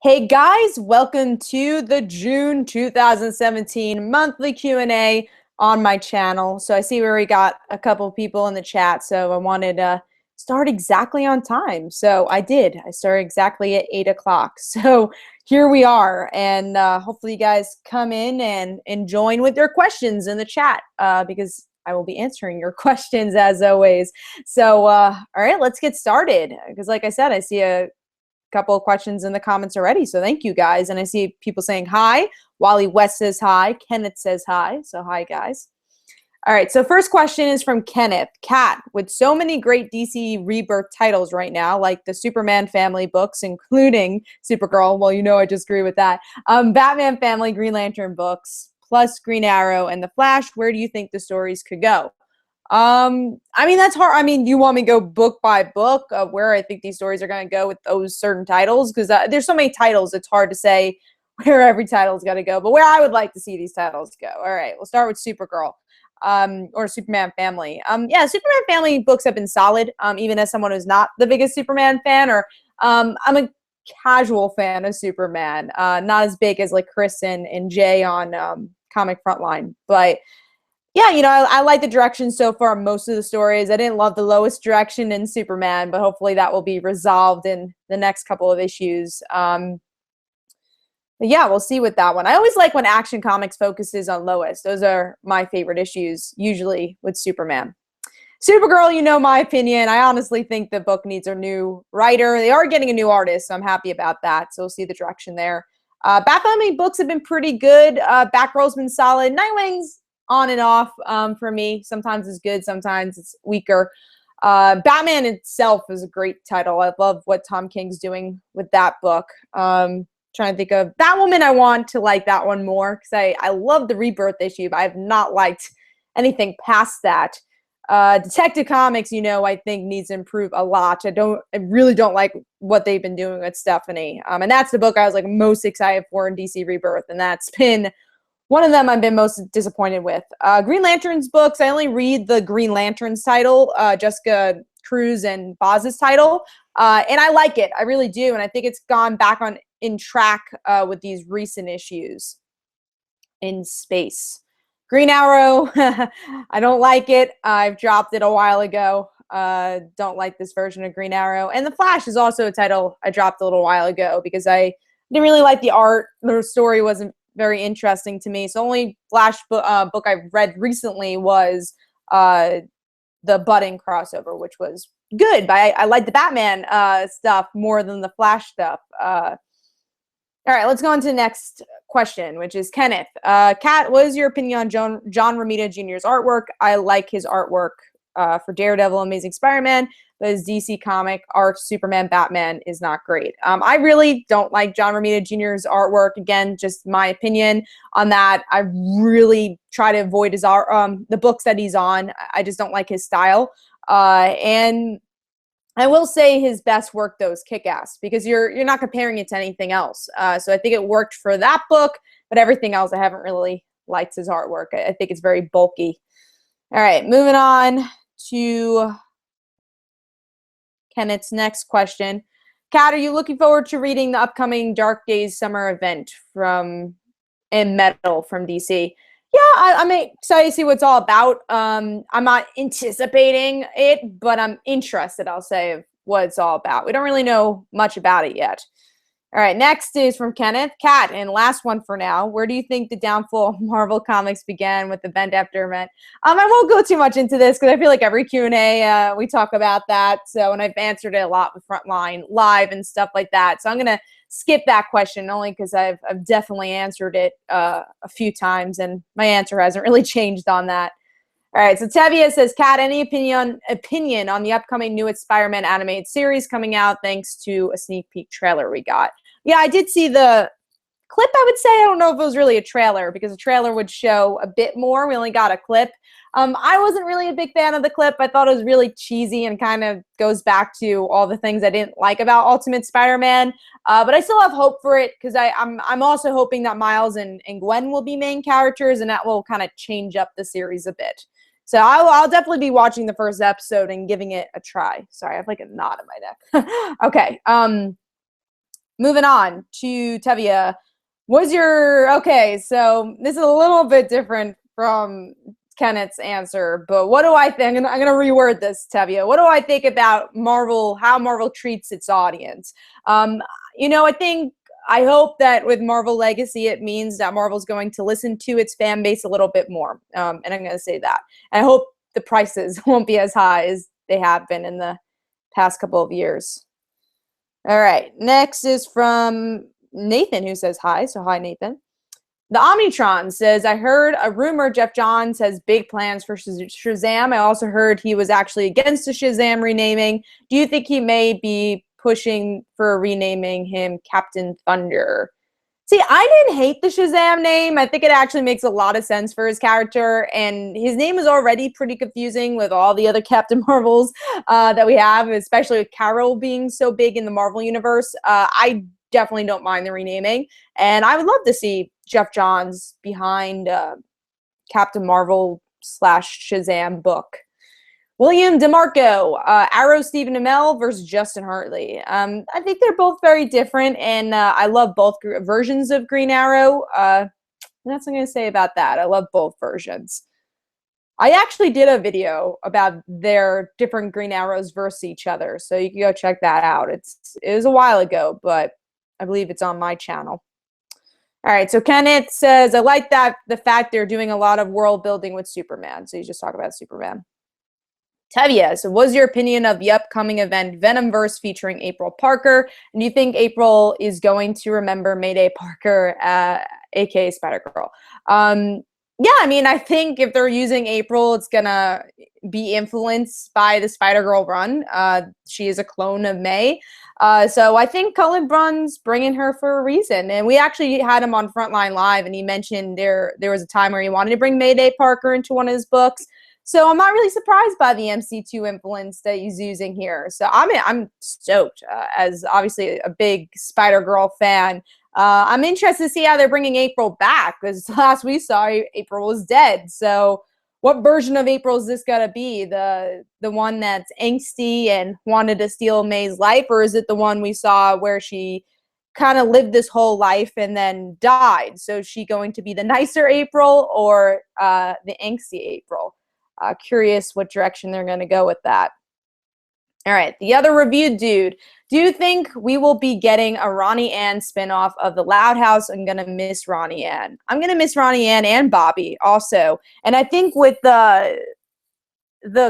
Hey guys, welcome to the June 2017 monthly Q&A on my channel. So I see we already got a couple people in the chat, so I wanted to start exactly on time. So I did. I started exactly at 8 o'clock. So here we are, and hopefully you guys come in and join with your questions in the chat because I will be answering your questions as always. So all right, let's get started because like I said, I see a couple of questions in the comments already. So thank you guys. And I see people saying hi. Wally West says hi. Kenneth says hi. So hi guys. All right. So first question is from Kenneth. Kat, with so many great DC Rebirth titles right now, like the Superman family books, including Supergirl. Well, you know, I just agree with that. Batman family, Green Lantern books, plus Green Arrow and the Flash. Where do you think the stories could go? I mean, that's hard. I mean, do you want me to go book by book of where I think these stories are going to go with those certain titles? Because there's so many titles, it's hard to say where every title's going to go, but where I would like to see these titles go. All right, we'll start with Supergirl, or Superman Family. Yeah, Superman Family books have been solid, even as someone who's not the biggest Superman fan, or I'm a casual fan of Superman, not as big as like Chris and Jay on Comic Frontline, but yeah, you know, I like the direction so far. Most of the stories, I didn't love the lowest direction in Superman, but hopefully that will be resolved in the next couple of issues. But yeah, we'll see with that one. I always like when Action Comics focuses on Lois. Those are my favorite issues, usually with Superman. Supergirl, you know my opinion. I honestly think the book needs a new writer. They are getting a new artist, so I'm happy about that. So we'll see the direction there. Batman books have been pretty good. Batgirl's been solid. Nightwing's on and off for me. Sometimes it's good, sometimes it's weaker. Batman itself is a great title. I love what Tom King's doing with that book. Trying to think of Batwoman. I want to like that one more because I love the Rebirth issue, but I have not liked anything past that. Detective Comics, you know, I think needs to improve a lot. I really don't like what they've been doing with Stephanie. And that's the book I was like most excited for in DC Rebirth, and that's been one of them I've been most disappointed with. Green Lantern's books, I only read the Green Lantern's title, Jessica Cruz and Boz's title, and I like it. I really do, and I think it's gone back on in track with these recent issues in space. Green Arrow, I don't like it. I've dropped it a while ago. Don't like this version of Green Arrow. And The Flash is also a title I dropped a little while ago because I didn't really like the art. The story wasn't very interesting to me. So the only Flash book I've read recently was the Budding crossover, which was good. But I like the Batman stuff more than the Flash stuff. All right, let's go on to the next question, which is Kenneth. Kat, what is your opinion on John Romita Jr.'s artwork? I like his artwork for Daredevil, Amazing Spider-Man, but his DC comic art, Superman, Batman is not great. I really don't like John Romita Jr.'s artwork. Again, just my opinion on that. I really try to avoid his art, the books that he's on. I just don't like his style. And I will say his best work though is Kick-Ass because you're not comparing it to anything else. So I think it worked for that book, but everything else I haven't really liked his artwork. I think it's very bulky. All right, moving on to Kenneth's next question. Kat, are you looking forward to reading the upcoming Dark Days summer event in Metal from DC? Yeah, I'm excited to see what it's all about. I'm not anticipating it, but I'm interested, I'll say, of what it's all about. We don't really know much about it yet. All right, next is from Kenneth. Kat, and last one for now. Where do you think the downfall of Marvel Comics began with the Ben After event? I won't go too much into this because I feel like every Q&A we talk about that. So, and I've answered it a lot with Frontline Live and stuff like that. So I'm going to skip that question only because I've definitely answered it a few times and my answer hasn't really changed on that. All right, so Tevia says, Kat, any opinion on the upcoming newest Spider-Man animated series coming out thanks to a sneak peek trailer we got? Yeah, I did see the clip, I would say. I don't know if it was really a trailer because a trailer would show a bit more. We only got a clip. I wasn't really a big fan of the clip. I thought it was really cheesy and kind of goes back to all the things I didn't like about Ultimate Spider-Man. But I still have hope for it because I'm also hoping that Miles and Gwen will be main characters and that will kind of change up the series a bit. So I'll definitely be watching the first episode and giving it a try. Sorry, I have like a knot in my neck. Okay. moving on to Tevye. Okay, so this is a little bit different from Kenneth's answer, but what do I think? I'm gonna reword this, Tevye. What do I think about Marvel, how Marvel treats its audience? You know, I hope that with Marvel Legacy, it means that Marvel's going to listen to its fan base a little bit more. And I'm going to say that. I hope the prices won't be as high as they have been in the past couple of years. All right. Next is from Nathan, who says hi. So hi, Nathan. The Omnitron says, I heard a rumor Geoff Johns has big plans for Shazam. I also heard he was actually against the Shazam renaming. Do you think he may be pushing for renaming him Captain Thunder? See, I didn't hate the Shazam name. I think it actually makes a lot of sense for his character, and his name is already pretty confusing with all the other Captain Marvels that we have, especially with Carol being so big in the Marvel universe. I definitely don't mind the renaming, and I would love to see Geoff Johns behind Captain Marvel / Shazam book. William DeMarco, Arrow Stephen Amell versus Justin Hartley. I think they're both very different, and I love both versions of Green Arrow. That's what I'm going to say about that. I love both versions. I actually did a video about their different Green Arrows versus each other, so you can go check that out. It was a while ago, but I believe it's on my channel. All right, so Kenneth says, I like the fact they're doing a lot of world building with Superman. So you just talk about Superman. Tevye, so what's your opinion of the upcoming event Venomverse featuring April Parker? And do you think April is going to remember Mayday Parker, aka Spider-Girl? Yeah, I mean, I think if they're using April, it's going to be influenced by the Spider-Girl run. She is a clone of May. So I think Cullen Brunn's bringing her for a reason. And we actually had him on Frontline Live, and he mentioned there was a time where he wanted to bring Mayday Parker into one of his books. So I'm not really surprised by the MC2 influence that he's using here. So I'm stoked, as obviously a big Spider-Girl fan. I'm interested to see how they're bringing April back, because last we saw, April was dead. So what version of April is this going to be? The one that's angsty and wanted to steal May's life, or is it the one we saw where she kind of lived this whole life and then died? So is she going to be the nicer April or the angsty April? Curious what direction they're going to go with that. All right, the other review dude. Do you think we will be getting a Ronnie Ann spinoff of The Loud House? I'm going to miss Ronnie Ann. I'm going to miss Ronnie Ann and Bobby also. And I think with the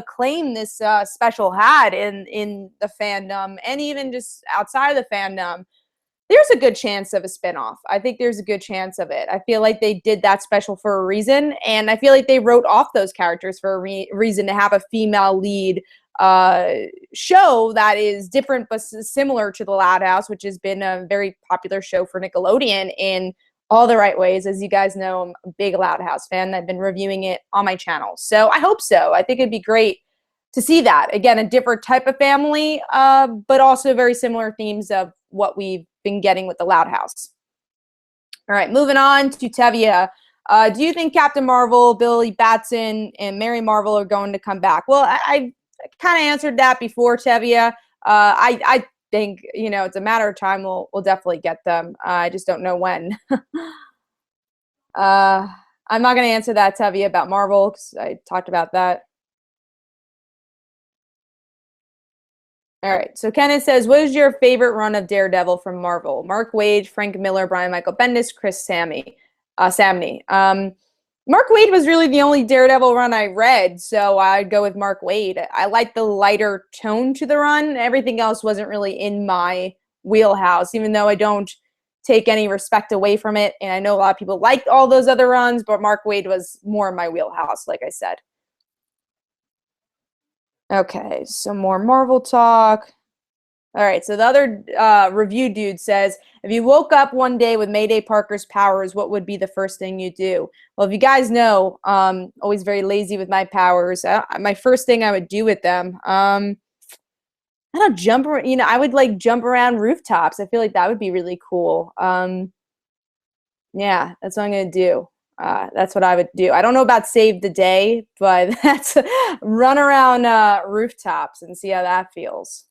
claim this special had in the fandom, and even just outside of the fandom, there's a good chance of a spinoff. I think there's a good chance of it. I feel like they did that special for a reason, and I feel like they wrote off those characters for a reason to have a female lead show that is different but similar to The Loud House, which has been a very popular show for Nickelodeon in all the right ways. As you guys know, I'm a big Loud House fan. I've been reviewing it on my channel. So I hope so. I think it'd be great to see that. Again, a different type of family, but also very similar themes of what we've been getting with The Loud House. All right, moving on to Tevye. Do you think Captain Marvel, Billy Batson, and Mary Marvel are going to come back? Well, I kind of answered that before, Tevye. I think, you know, it's a matter of time. We'll definitely get them. I just don't know when. I'm not going to answer that, Tevye, about Marvel, because I talked about that. All right, so Kenneth says, what is your favorite run of Daredevil from Marvel? Mark Waid, Frank Miller, Brian Michael Bendis, Chris Samney. Mark Waid was really the only Daredevil run I read, so I'd go with Mark Waid. I like the lighter tone to the run. Everything else wasn't really in my wheelhouse, even though I don't take any respect away from it. And I know a lot of people liked all those other runs, but Mark Waid was more in my wheelhouse, like I said. Okay, some more Marvel talk. All right, so the other review dude says, if you woke up one day with Mayday Parker's powers, what would be the first thing you do? Well, if you guys know, always very lazy with my powers. My first thing I would do with them, I don't jump around, you know, I would like jump around rooftops. I feel like that would be really cool. Yeah, that's what I'm going to do. That's what I would do. I don't know about save the day, but that's run around rooftops and see how that feels.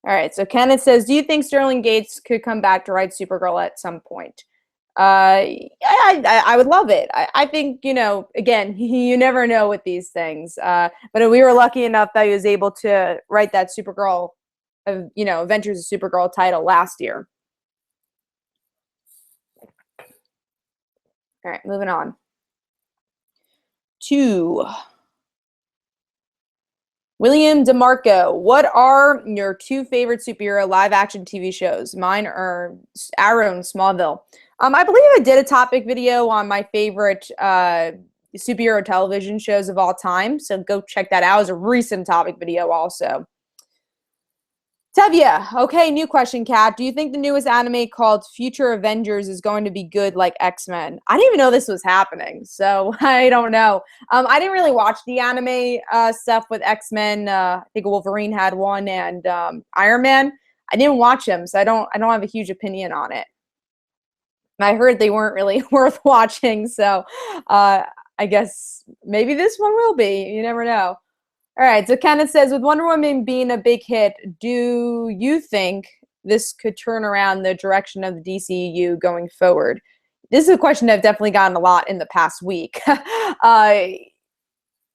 All right, so Kenneth says, do you think Sterling Gates could come back to write Supergirl at some point? I would love it. I think, again, you never know with these things. But we were lucky enough that he was able to write that Supergirl, Adventures of Supergirl title last year. All right, moving on to William DeMarco. What are your 2 favorite superhero live-action TV shows? Mine are Arrow and Smallville. I believe I did a topic video on my favorite superhero television shows of all time, so go check that out. It was a recent topic video also. Tevya, okay, new question, Kat. Do you think the newest anime called Future Avengers is going to be good like X-Men? I didn't even know this was happening, so I don't know. I didn't really watch the anime stuff with X-Men. I think Wolverine had one, and Iron Man. I didn't watch them, so I don't have a huge opinion on it. I heard they weren't really worth watching, so I guess maybe this one will be. You never know. All right, so Kenneth says, with Wonder Woman being a big hit, do you think this could turn around the direction of the DCEU going forward? This is a question I've definitely gotten a lot in the past week.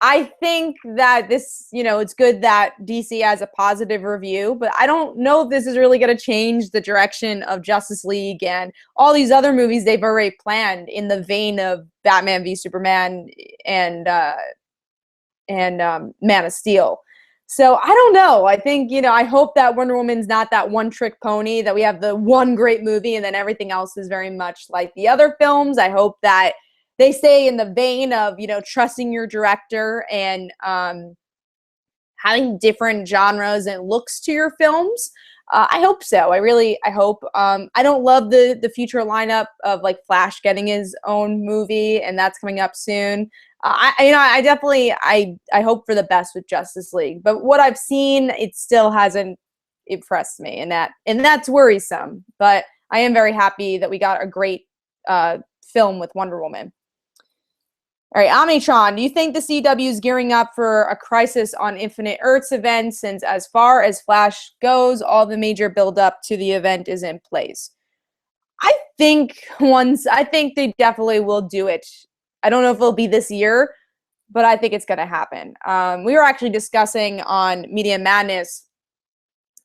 I think that this, it's good that DC has a positive review, but I don't know if this is really going to change the direction of Justice League and all these other movies they've already planned in the vein of Batman v Superman and Man of Steel. So I don't know. I think, I hope that Wonder Woman's not that one-trick pony, that we have the one great movie and then everything else is very much like the other films. I hope that they stay in the vein of, trusting your director and having different genres and looks to your films. I hope so. I hope. I don't love the future lineup of like Flash getting his own movie, and that's coming up soon. I definitely hope for the best with Justice League, but what I've seen, it still hasn't impressed me, and that's worrisome. But I am very happy that we got a great film with Wonder Woman. All right, Omnitron, do you think the CW is gearing up for a Crisis on Infinite Earths event, since as far as Flash goes, all the major build-up to the event is in place? I think they definitely will do it. I don't know if it'll be this year, but I think it's going to happen. We were actually discussing on Media Madness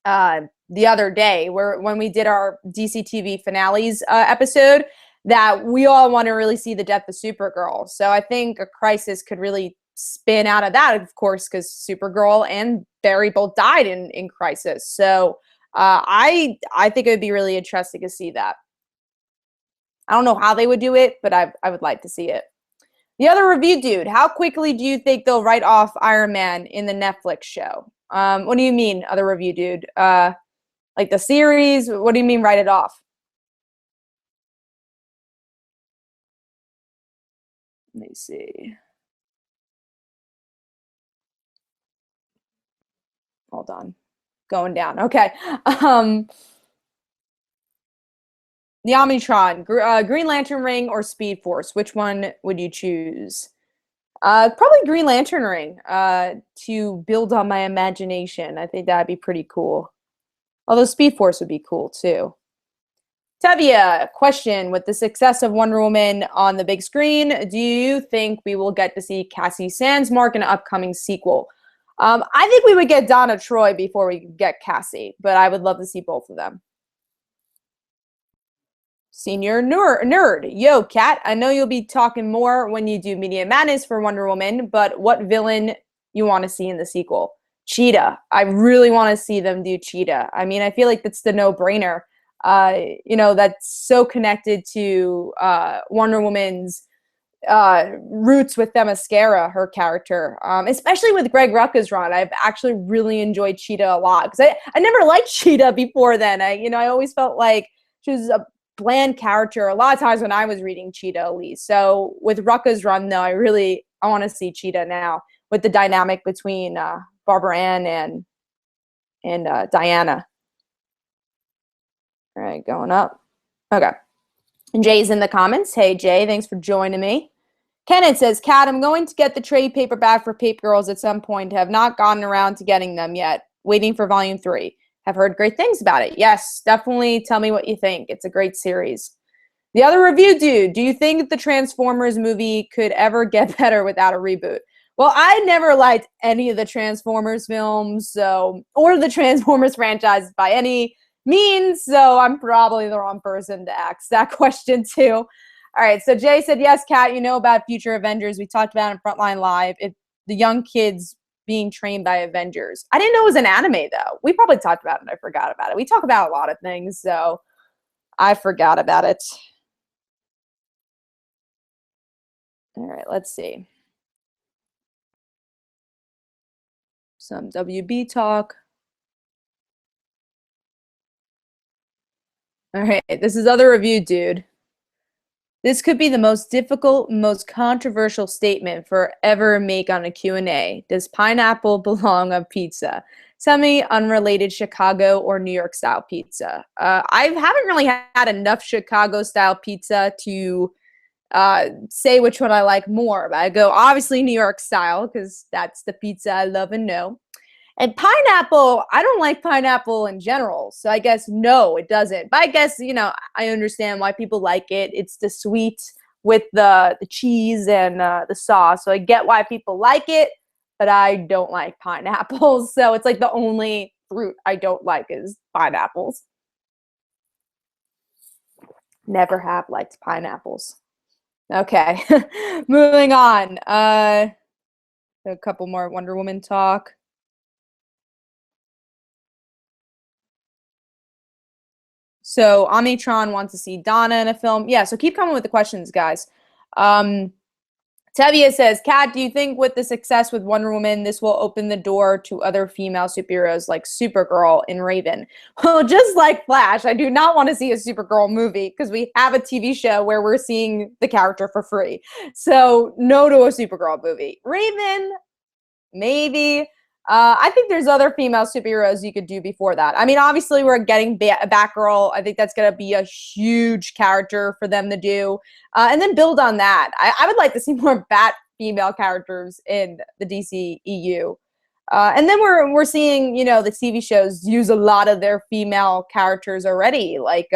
the other day, when we did our DC TV finales episode, that we all want to really see the death of Supergirl. So I think a Crisis could really spin out of that, of course, because Supergirl and Barry both died in Crisis. So I think it would be really interesting to see that. I don't know how they would do it, but I would like to see it. The other review dude, how quickly do you think they'll write off Iron Man in the Netflix show? What do you mean, other review dude? Like the series? What do you mean write it off? Let me see. Hold on. Going down. Okay. The Omnitron, Green Lantern Ring or Speed Force? Which one would you choose? Probably Green Lantern Ring, to build on my imagination. I think that'd be pretty cool. Although Speed Force would be cool too. Tevya, question, with the success of Wonder Woman on the big screen, do you think we will get to see Cassie Sandsmark in an upcoming sequel? I think we would get Donna Troy before we get Cassie, but I would love to see both of them. Senior nerd. Yo, Kat, I know you'll be talking more when you do Media Madness for Wonder Woman, but what villain you want to see in the sequel? Cheetah. I really want to see them do Cheetah. I mean, I feel like that's the no-brainer. That's so connected to Wonder Woman's roots with Themyscira, her character, especially with Greg Rucka's run. I've actually really enjoyed Cheetah a lot, because I never liked Cheetah before then. I always felt like she was a bland character a lot of times when I was reading Cheetah, at least. So with Rucka's run, though, I want to see Cheetah now with the dynamic between Barbara Ann and Diana. All right, going up. Okay. And Jay's in the comments. Hey, Jay, thanks for joining me. Kenneth says, Kat, I'm going to get the trade paperback for Paper Girls at some point. Have not gotten around to getting them yet. Waiting for volume 3. Have heard great things about it. Yes, definitely tell me what you think. It's a great series. The other review dude, do you think the Transformers movie could ever get better without a reboot? Well, I never liked any of the Transformers films, or the Transformers franchise by any means, so I'm probably the wrong person to ask that question to. All right, so Jay said, yes, Kat, you know about Future Avengers. We talked about it in Frontline Live. If the young kids being trained by Avengers. I didn't know it was an anime, though. We probably talked about it. I forgot about it. We talk about a lot of things, so I forgot about it. All right, let's see. Some WB talk. All right, this is other review, dude. This could be the most difficult, most controversial statement for ever make on a Q&A. Does pineapple belong on pizza? Semi-unrelated Chicago or New York style pizza. I haven't really had enough Chicago style pizza to say which one I like more. But I go obviously New York style because that's the pizza I love and know. And pineapple, I don't like pineapple in general. So I guess no, it doesn't. But I guess, I understand why people like it. It's the sweet with the cheese and the sauce. So I get why people like it, but I don't like pineapples. So it's like the only fruit I don't like is pineapples. Never have liked pineapples. Okay, moving on. A couple more Wonder Woman talk. So Omnitron wants to see Donna in a film. Yeah, so keep coming with the questions, guys. Tevia says, Kat, do you think with the success with Wonder Woman, this will open the door to other female superheroes like Supergirl and Raven? Well, just like Flash, I do not want to see a Supergirl movie because we have a TV show where we're seeing the character for free. So no to a Supergirl movie. Raven, maybe. I think there's other female superheroes you could do before that. I mean, obviously, we're getting Batgirl. I think that's going to be a huge character for them to do. And then build on that. I would like to see more Bat female characters in the DC EU. And then we're seeing, the TV shows use a lot of their female characters already. Like,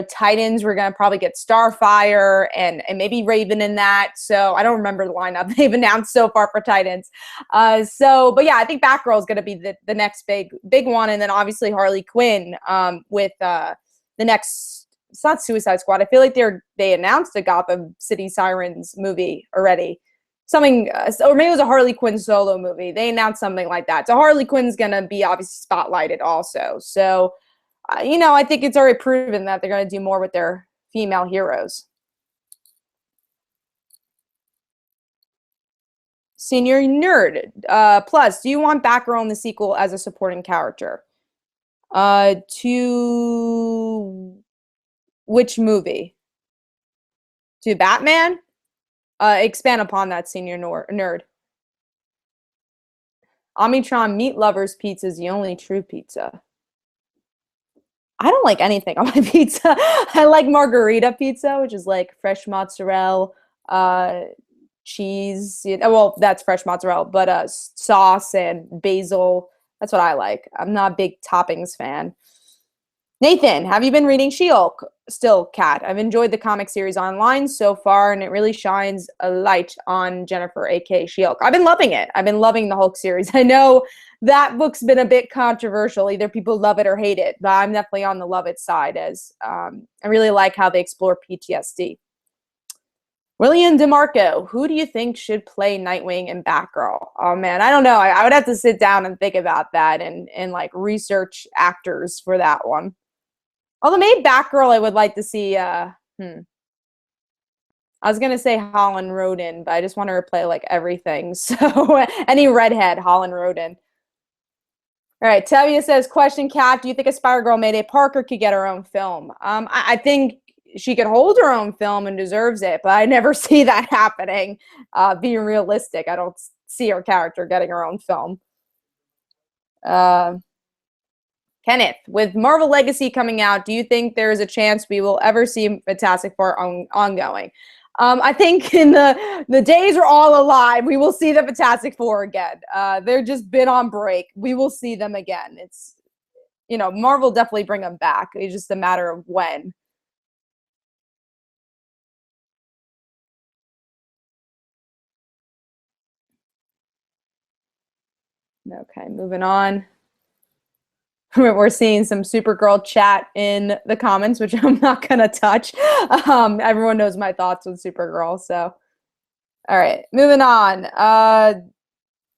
Titans, we're going to probably get Starfire and maybe Raven in that. So I don't remember the lineup they've announced so far for Titans. But yeah, I think Batgirl is going to be the next big one. And then obviously Harley Quinn with the next, it's not Suicide Squad. I feel like they announced a Gotham City Sirens movie already. Something, or maybe it was a Harley Quinn solo movie. They announced something like that. So Harley Quinn's going to be obviously spotlighted also. So I think it's already proven that they're going to do more with their female heroes. Senior Nerd. Plus, do you want Batgirl in the sequel as a supporting character? To which movie? To Batman? Expand upon that, Senior Nerd. Omnitron Meat Lovers Pizza is the only true pizza. I don't like anything on my pizza. I like margarita pizza, which is like fresh mozzarella, cheese. Well, that's fresh mozzarella, but sauce and basil. That's what I like. I'm not a big toppings fan. Nathan, have you been reading She-Hulk? Still, Kat. I've enjoyed the comic series online so far, and it really shines a light on Jennifer, aka She-Hulk. I've been loving it. I've been loving the Hulk series. I know that book's been a bit controversial. Either people love it or hate it, but I'm definitely on the love it side as I really like how they explore PTSD. William DeMarco, who do you think should play Nightwing and Batgirl? Oh man, I don't know. I would have to sit down and think about that and like research actors for that one. Although maybe Batgirl, I would like to see. I was gonna say Holland Roden, but I just want her to play like everything. So any redhead, Holland Roden. All right, Tevia says, question, Kat, do you think a Spider-Girl Mayday Parker could get her own film? I think she could hold her own film and deserves it, but I never see that happening. Being realistic, I don't see her character getting her own film. Kenneth, with Marvel Legacy coming out, do you think there is a chance we will ever see Fantastic Four ongoing? I think in the days are all alive, we will see the Fantastic Four again. They've just been on break. We will see them again. you know, Marvel definitely bring him back. It's just a matter of when. Okay, moving on. We're seeing some Supergirl chat in the comments, which I'm not gonna touch. Everyone knows my thoughts with Supergirl, so all right, moving on.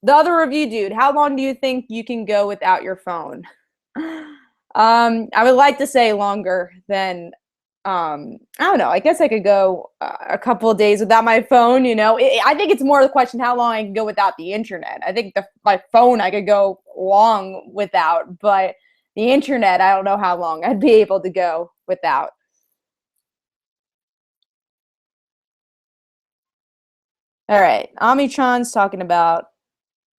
The other review dude, how long do you think you can go without your phone? I would like to say longer than I don't know. I guess I could go a couple of days without my phone. You know, I think it's more the question how long I can go without the internet. I think my phone I could go long without, but the internet I don't know how long I'd be able to go without. All right, Omnitron's talking about.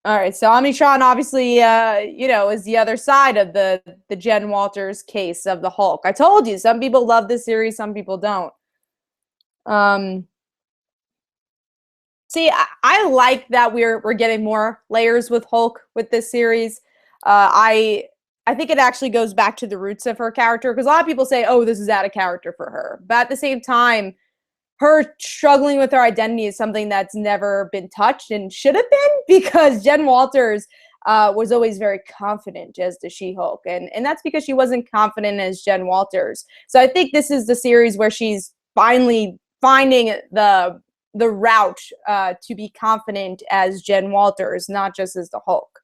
All right, so Omnitron obviously, you know, is the other side of the Jen Walters case of the Hulk. I told you, some people love this series, some people don't. Um, See, I like that we're getting more layers with Hulk with this series. I think it actually goes back to the roots of her character because a lot of people say, "Oh, this is out of character for her," but at the same time, her struggling with her identity is something that's never been touched and should have been because Jen Walters was always very confident as the She-Hulk, and that's because she wasn't confident as Jen Walters. So I think this is the series where she's finally finding the route to be confident as Jen Walters, not just as the Hulk,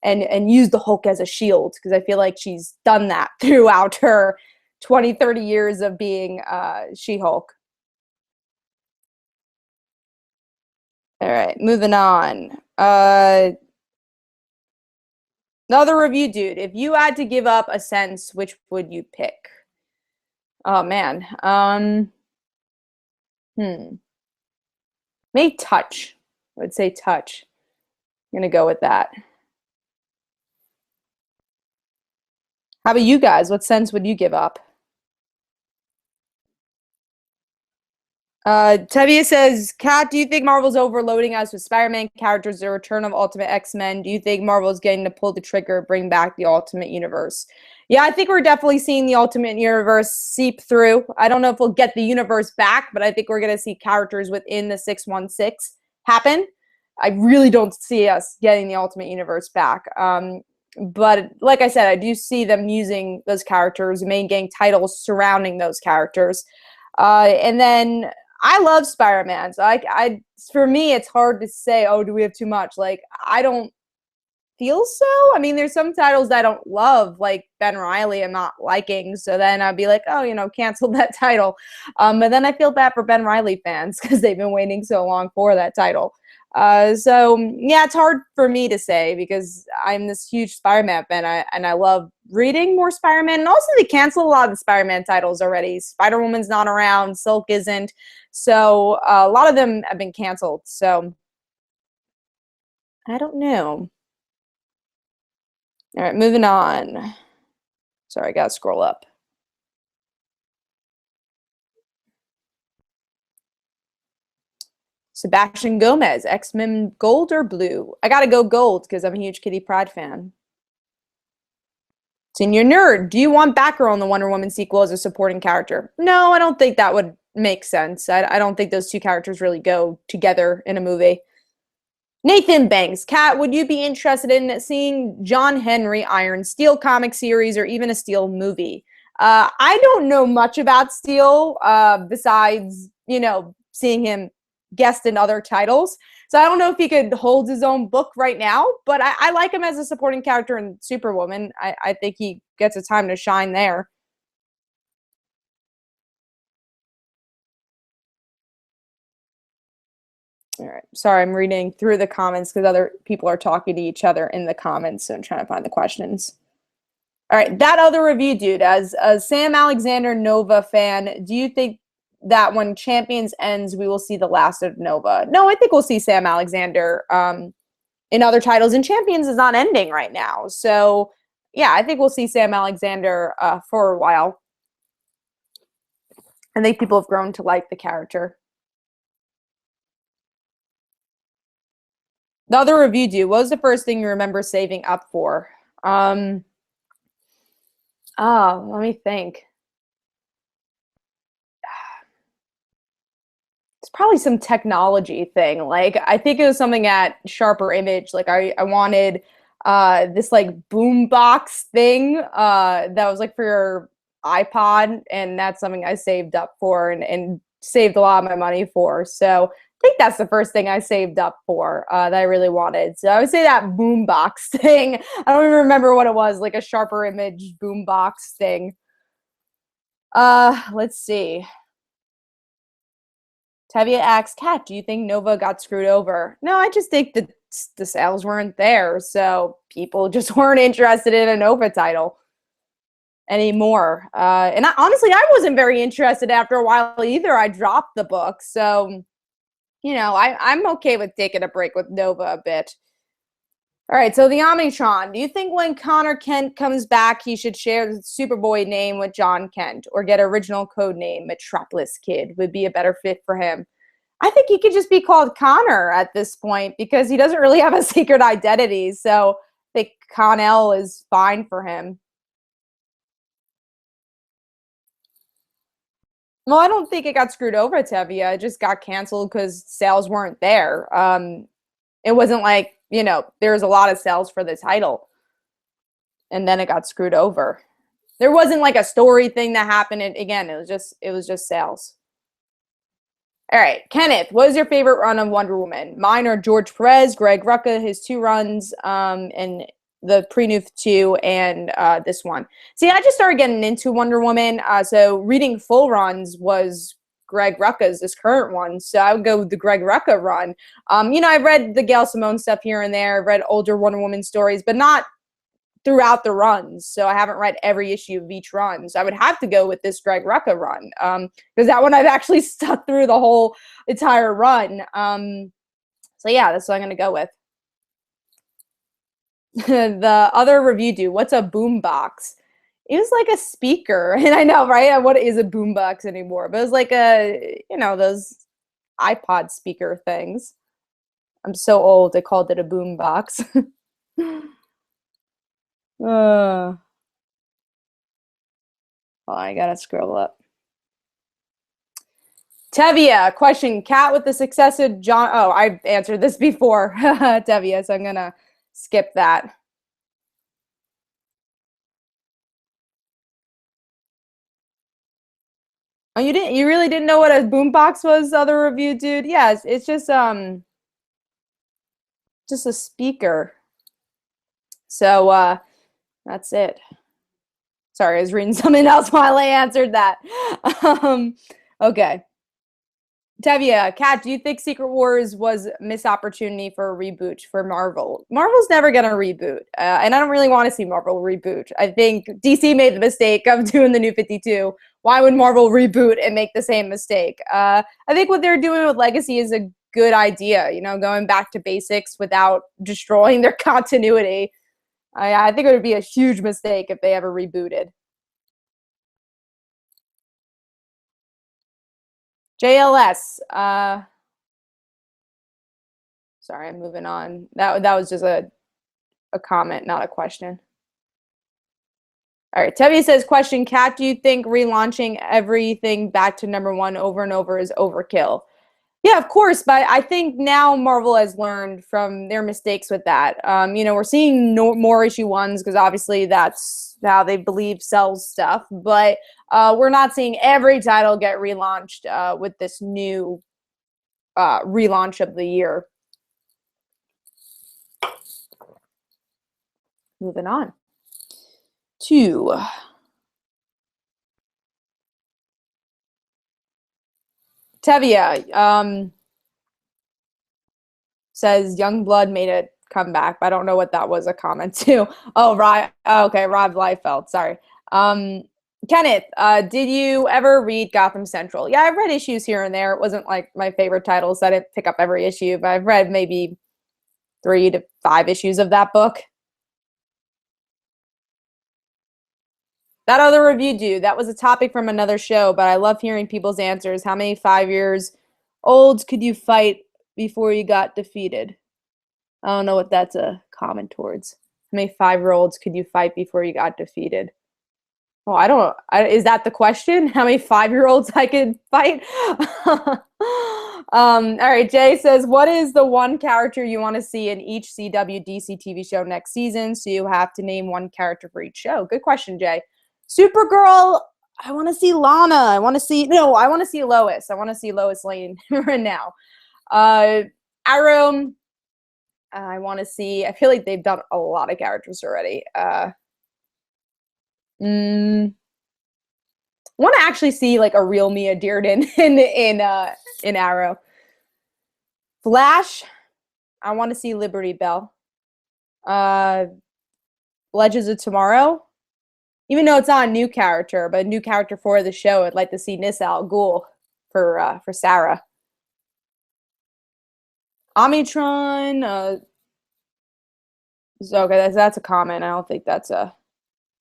and use the Hulk as a shield because I feel like she's done that throughout her 20, 30 years of being She-Hulk. All right, moving on. Another review dude. If you had to give up a sense, which would you pick? Oh man. Maybe touch. I would say touch. I'm gonna go with that. How about you guys? What sense would you give up? Tevia says, Kat, do you think Marvel's overloading us with Spider-Man characters, the return of Ultimate X-Men? Do you think Marvel's getting to pull the trigger, bring back the Ultimate Universe? Yeah, I think we're definitely seeing the Ultimate Universe seep through. I don't know if we'll get the universe back, but I think we're going to see characters within the 616 happen. I really don't see us getting the Ultimate Universe back. But like I said, I do see them using those characters, main gang titles surrounding those characters. And then I love Spider-Man. So for me, it's hard to say, oh, do we have too much? Like, I don't feel so. I mean, there's some titles that I don't love, like Ben Riley, I'm not liking. So then I'd be like, oh, you know, cancel that title. But then I feel bad for Ben Riley fans because they've been waiting so long for that title. So yeah, it's hard for me to say because I'm this huge Spider-Man fan and I love reading more Spider-Man. And also they canceled a lot of the Spider-Man titles already. Spider-Woman's not around, Silk isn't. So a lot of them have been canceled. So I don't know. All right, moving on. Sorry, I gotta scroll up. Sebastian Gomez, X-Men Gold or Blue? I gotta go Gold because I'm a huge Kitty Pryde fan. Senior Nerd, do you want Batgirl in the Wonder Woman sequel as a supporting character? No, I don't think that would make sense. I don't think those two characters really go together in a movie. Nathan Banks, Kat, would you be interested in seeing John Henry Iron Steel comic series or even a Steel movie? I don't know much about Steel besides, you know, seeing him guest in other titles. So I don't know if he could hold his own book right now, but I like him as a supporting character in Superwoman. I think he gets a time to shine there. All right. Sorry, I'm reading through the comments because other people are talking to each other in the comments, so I'm trying to find the questions. All right, that other review, dude, as a Sam Alexander Nova fan, do you think that when Champions ends, we will see the last of Nova? No, I think we'll see Sam Alexander in other titles, and Champions is not ending right now. So, yeah, I think we'll see Sam Alexander for a while. I think people have grown to like the character. The other review, dude, what was the first thing you remember saving up for? Oh, let me think. It's probably some technology thing. Like I think it was something at Sharper Image. Like I wanted this like boom box thing that was like for your iPod, and that's something I saved up for and saved a lot of my money for. So I think that's the first thing I saved up for that I really wanted. So I would say that boom box thing. I don't even remember what it was, like a Sharper Image boom box thing. Let's see. Tevia asks, Kat, do you think Nova got screwed over? No, I just think that the sales weren't there, so people just weren't interested in a Nova title anymore. Honestly, I wasn't very interested after a while either. I dropped the book, so I'm okay with taking a break with Nova a bit. All right, so the Omnitron. Do you think when Connor Kent comes back, he should share the Superboy name with John Kent or get original code name Metropolis Kid would be a better fit for him? I think he could just be called Connor at this point because he doesn't really have a secret identity. So I think Connell is fine for him. Well, I don't think it got screwed over, Tevia. It just got canceled because sales weren't there. It wasn't like, there was a lot of sales for the title and then it got screwed over. There wasn't like a story thing that happened. And again, it was just sales. All right, Kenneth, what is your favorite run of Wonder Woman? Mine are George Perez, Greg Rucka, his two runs, and the Prenup 2 and this one. See, I just started getting into Wonder Woman, so reading full runs was Greg Rucka's this current one, so I would go with the Greg Rucka run. I've read the Gail Simone stuff here and there. I've read older Wonder Woman stories, but not throughout the runs. So I haven't read every issue of each run. So I would have to go with this Greg Rucka run because that one I've actually stuck through the whole entire run. So yeah, that's what I'm going to go with. The other review dude, what's a boombox? It was like a speaker. And I know, right? What is a boombox anymore? But it was like those iPod speaker things. I'm so old. They called it a boombox. Oh, I gotta scroll up. Tevia, question. Kat with the success of John. Oh, I've answered this before, Tevia, so I'm gonna skip that. Oh, you didn't? You really didn't know what a boombox was? Other review, dude. Yes, it's just a speaker. So that's it. Sorry, I was reading something else while I answered that. Okay. Tevia, Kat, do you think Secret Wars was a missed opportunity for a reboot for Marvel? Marvel's never going to reboot, and I don't really want to see Marvel reboot. I think DC made the mistake of doing the New 52. Why would Marvel reboot and make the same mistake? I think what they're doing with Legacy is a good idea, going back to basics without destroying their continuity. I think it would be a huge mistake if they ever rebooted. JLS. Sorry, I'm moving on. That was just a comment, not a question. All right, Tevye says, question, Kat, do you think relaunching everything back to #1 over and over is overkill? Yeah, of course, but I think now Marvel has learned from their mistakes with that. We're seeing more issue ones because obviously that's how they believe sells stuff, but we're not seeing every title get relaunched with this new relaunch of the year. Moving on to Tevia. Says Youngblood made a comeback, but I don't know what that was a comment to. Oh, right. Okay, Rob Liefeld. Sorry. Kenneth, did you ever read Gotham Central? Yeah, I've read issues here and there. It wasn't like my favorite titles. I didn't pick up every issue, but I've read maybe 3 to 5 issues of that book. That other review, dude, that was a topic from another show, but I love hearing people's answers. How many 5 years olds could you fight before you got defeated? I don't know what that's a comment towards. How many 5-year-olds could you fight before you got defeated? Well, is that the question? How many 5-year-olds I could fight? All right, Jay says, what is the one character you want to see in each CW DC TV show next season? So you have to name one character for each show. Good question, Jay. Supergirl, I want to see Lana. I want to see Lois. I want to see Lois Lane right now. Arrow, I want to see, I feel like they've done a lot of characters already. Want to actually see like a real Mia Dearden in Arrow. Flash, I want to see Liberty Bell. Legends of Tomorrow, even though it's not a new character, but a new character for the show, I'd like to see Nyssa Al Ghul for Sarah. Omnitron, okay, that's a comment. I don't think that's a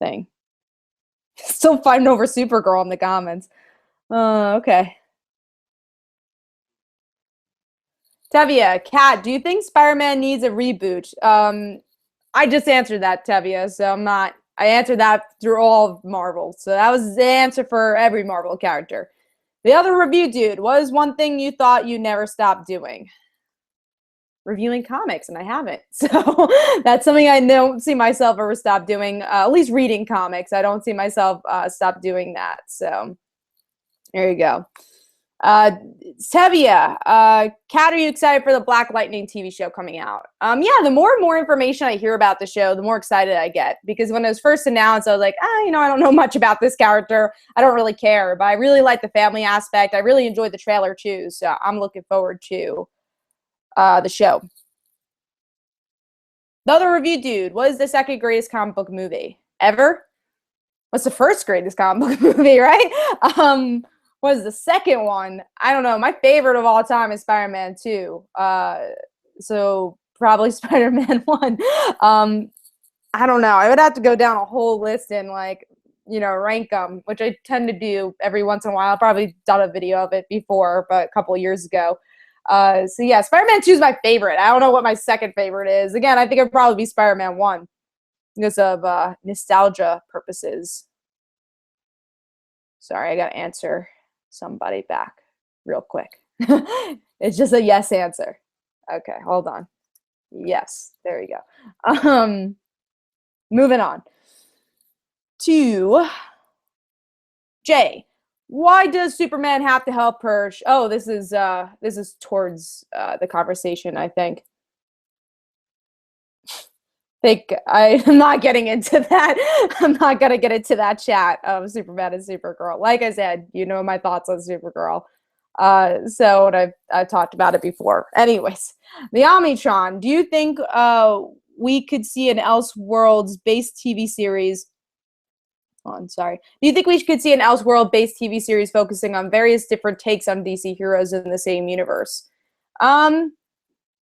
thing. Still fighting over Supergirl in the comments. Okay. Tevia, Kat, do you think Spider-Man needs a reboot? I just answered that, Tevia, so I answered that through all of Marvel. So that was the answer for every Marvel character. The other review dude, what is one thing you thought you never stopped doing? Reviewing comics, and I haven't. So that's something I don't see myself ever stop doing. At least reading comics. I don't see myself stop doing that. So there you go. Tevia, Kat, are you excited for the Black Lightning TV show coming out? Yeah, the more and more information I hear about the show, the more excited I get. Because when it was first announced, I was like, I don't know much about this character. I don't really care. But I really like the family aspect. I really enjoyed the trailer too. So I'm looking forward to the show. The other review dude, what is the second greatest comic book movie ever? What's the first greatest comic book movie, right? What is the second one? I don't know. My favorite of all time is Spider-Man 2. So probably Spider-Man 1. I don't know. I would have to go down a whole list and rank them, which I tend to do every once in a while. I've probably done a video of it before, but a couple of years ago. So yeah, Spider-Man 2 is my favorite. I don't know what my second favorite is. Again, I think it'd probably be Spider-Man 1 because of nostalgia purposes. Sorry, I got to answer somebody back real quick. It's just a yes answer. Okay, hold on. Yes, there you go. Moving on to Jay. Why does Superman have to help her? Oh, this is towards the conversation, I think. I'm not getting into that. I'm not gonna get into that chat of Superman and Supergirl. Like I said, you know my thoughts on Supergirl. So I've talked about it before. Anyways, the Omnitron. Do you think we could see an Elseworlds-based TV series? Do you think we could see an Elseworld-based TV series focusing on various different takes on DC heroes in the same universe?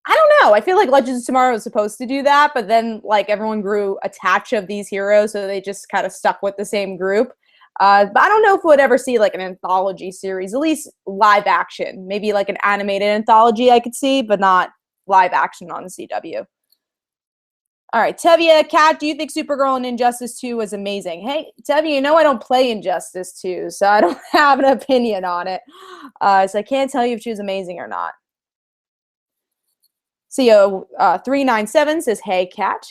I don't know. I feel like Legends of Tomorrow was supposed to do that, but then everyone grew attached of these heroes, so they just kind of stuck with the same group. But I don't know if we'd ever see an anthology series, at least live action. Maybe an animated anthology I could see, but not live action on the CW. All right, Tevia, Kat, do you think Supergirl in Injustice 2 was amazing? Hey, Tevia, I don't play Injustice 2, so I don't have an opinion on it. So I can't tell you if she was amazing or not. CO397 says, hey, Kat.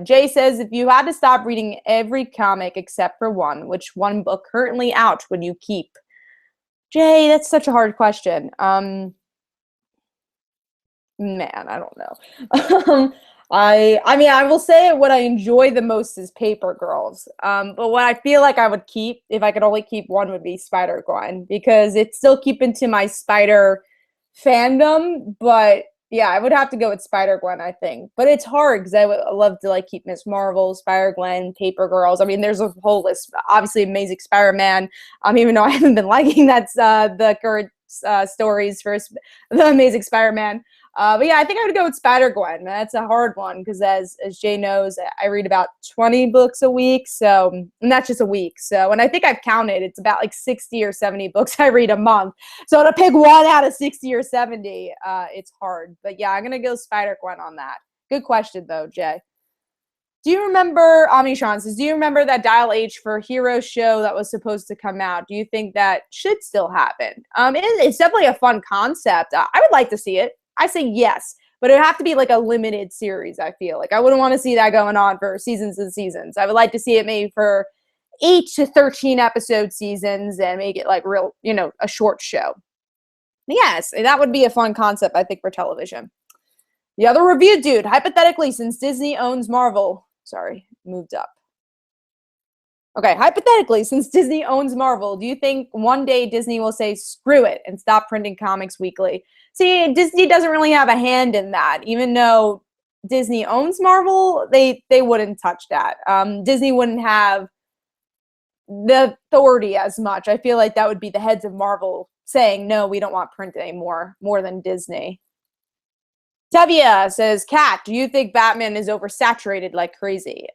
Jay says, if you had to stop reading every comic except for one, which one book currently out would you keep? Jay, that's such a hard question. Man, I don't know. I will say what I enjoy the most is Paper Girls. But what I feel like I would keep, if I could only keep one, would be Spider-Gwen, because it's still keeping to my Spider fandom, but yeah, I would have to go with Spider-Gwen, I think. But it's hard because I would love to keep Miss Marvel, Spider-Gwen, Paper Girls. I mean, there's a whole list. Obviously, Amazing Spider-Man. Even though I haven't been liking the current stories for the Amazing Spider-Man. But yeah, I think I would go with Spider-Gwen. That's a hard one because as Jay knows, I read about 20 books a week. So, and that's just a week. So, and I think I've counted, it's about 60 or 70 books I read a month. So to pick one out of 60 or 70, it's hard. But yeah, I'm going to go Spider-Gwen on that. Good question though, Jay. Do you remember, Omnishan says, do you remember that Dial H for Hero show that was supposed to come out? Do you think that should still happen? It's definitely a fun concept. I would like to see it. I say yes, but it would have to be like a limited series, I feel. Like I wouldn't want to see that going on for seasons and seasons. I would like to see it maybe for 8 to 13 episode seasons and make it like real, a short show. Yes, that would be a fun concept, I think, for television. The other review dude, hypothetically, since Disney owns Marvel, moved up. Okay, hypothetically, since Disney owns Marvel, do you think one day Disney will say, screw it, and stop printing comics weekly? See, Disney doesn't really have a hand in that. Even though Disney owns Marvel, they wouldn't touch that. Disney wouldn't have the authority as much. I feel like that would be the heads of Marvel saying, no, we don't want print anymore, more than Disney. Tevia says, Kat, do you think Batman is oversaturated like crazy?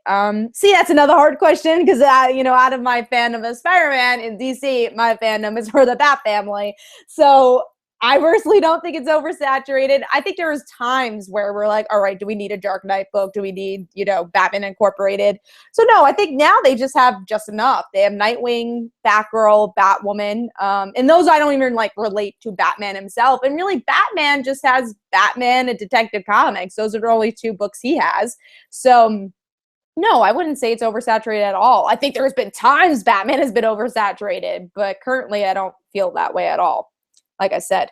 See, that's another hard question because, out of my fandom of Spider-Man in DC, my fandom is for the Bat family. So I personally don't think it's oversaturated. I think there was times where we're like, all right, do we need a Dark Knight book? Do we need, Batman Incorporated? So no, I think now they just have just enough. They have Nightwing, Batgirl, Batwoman. And those I don't even relate to Batman himself. And really Batman just has Batman and Detective Comics. Those are the only 2 books he has. So no, I wouldn't say it's oversaturated at all. I think there's been times Batman has been oversaturated, but currently I don't feel that way at all. Like I said,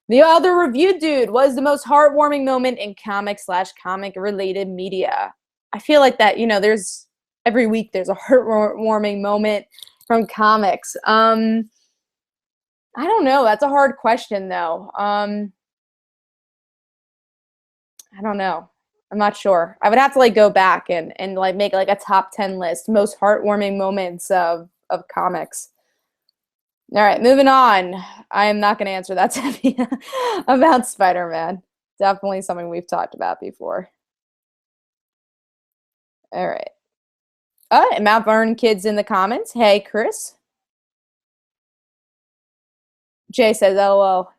the other review dude was the most heartwarming moment in comic/comic related media. I feel like that, there's every week there's a heartwarming moment from comics. I don't know. That's a hard question though. I don't know. I'm not sure. I would have to go back and make a top 10 list, most heartwarming moments of comics. All right, moving on. I am not going to answer that, Tevia, about Spider-Man. Definitely something we've talked about before. All right. Mount Vernon kids in the comments. Hey, Chris. Jay says, LOL.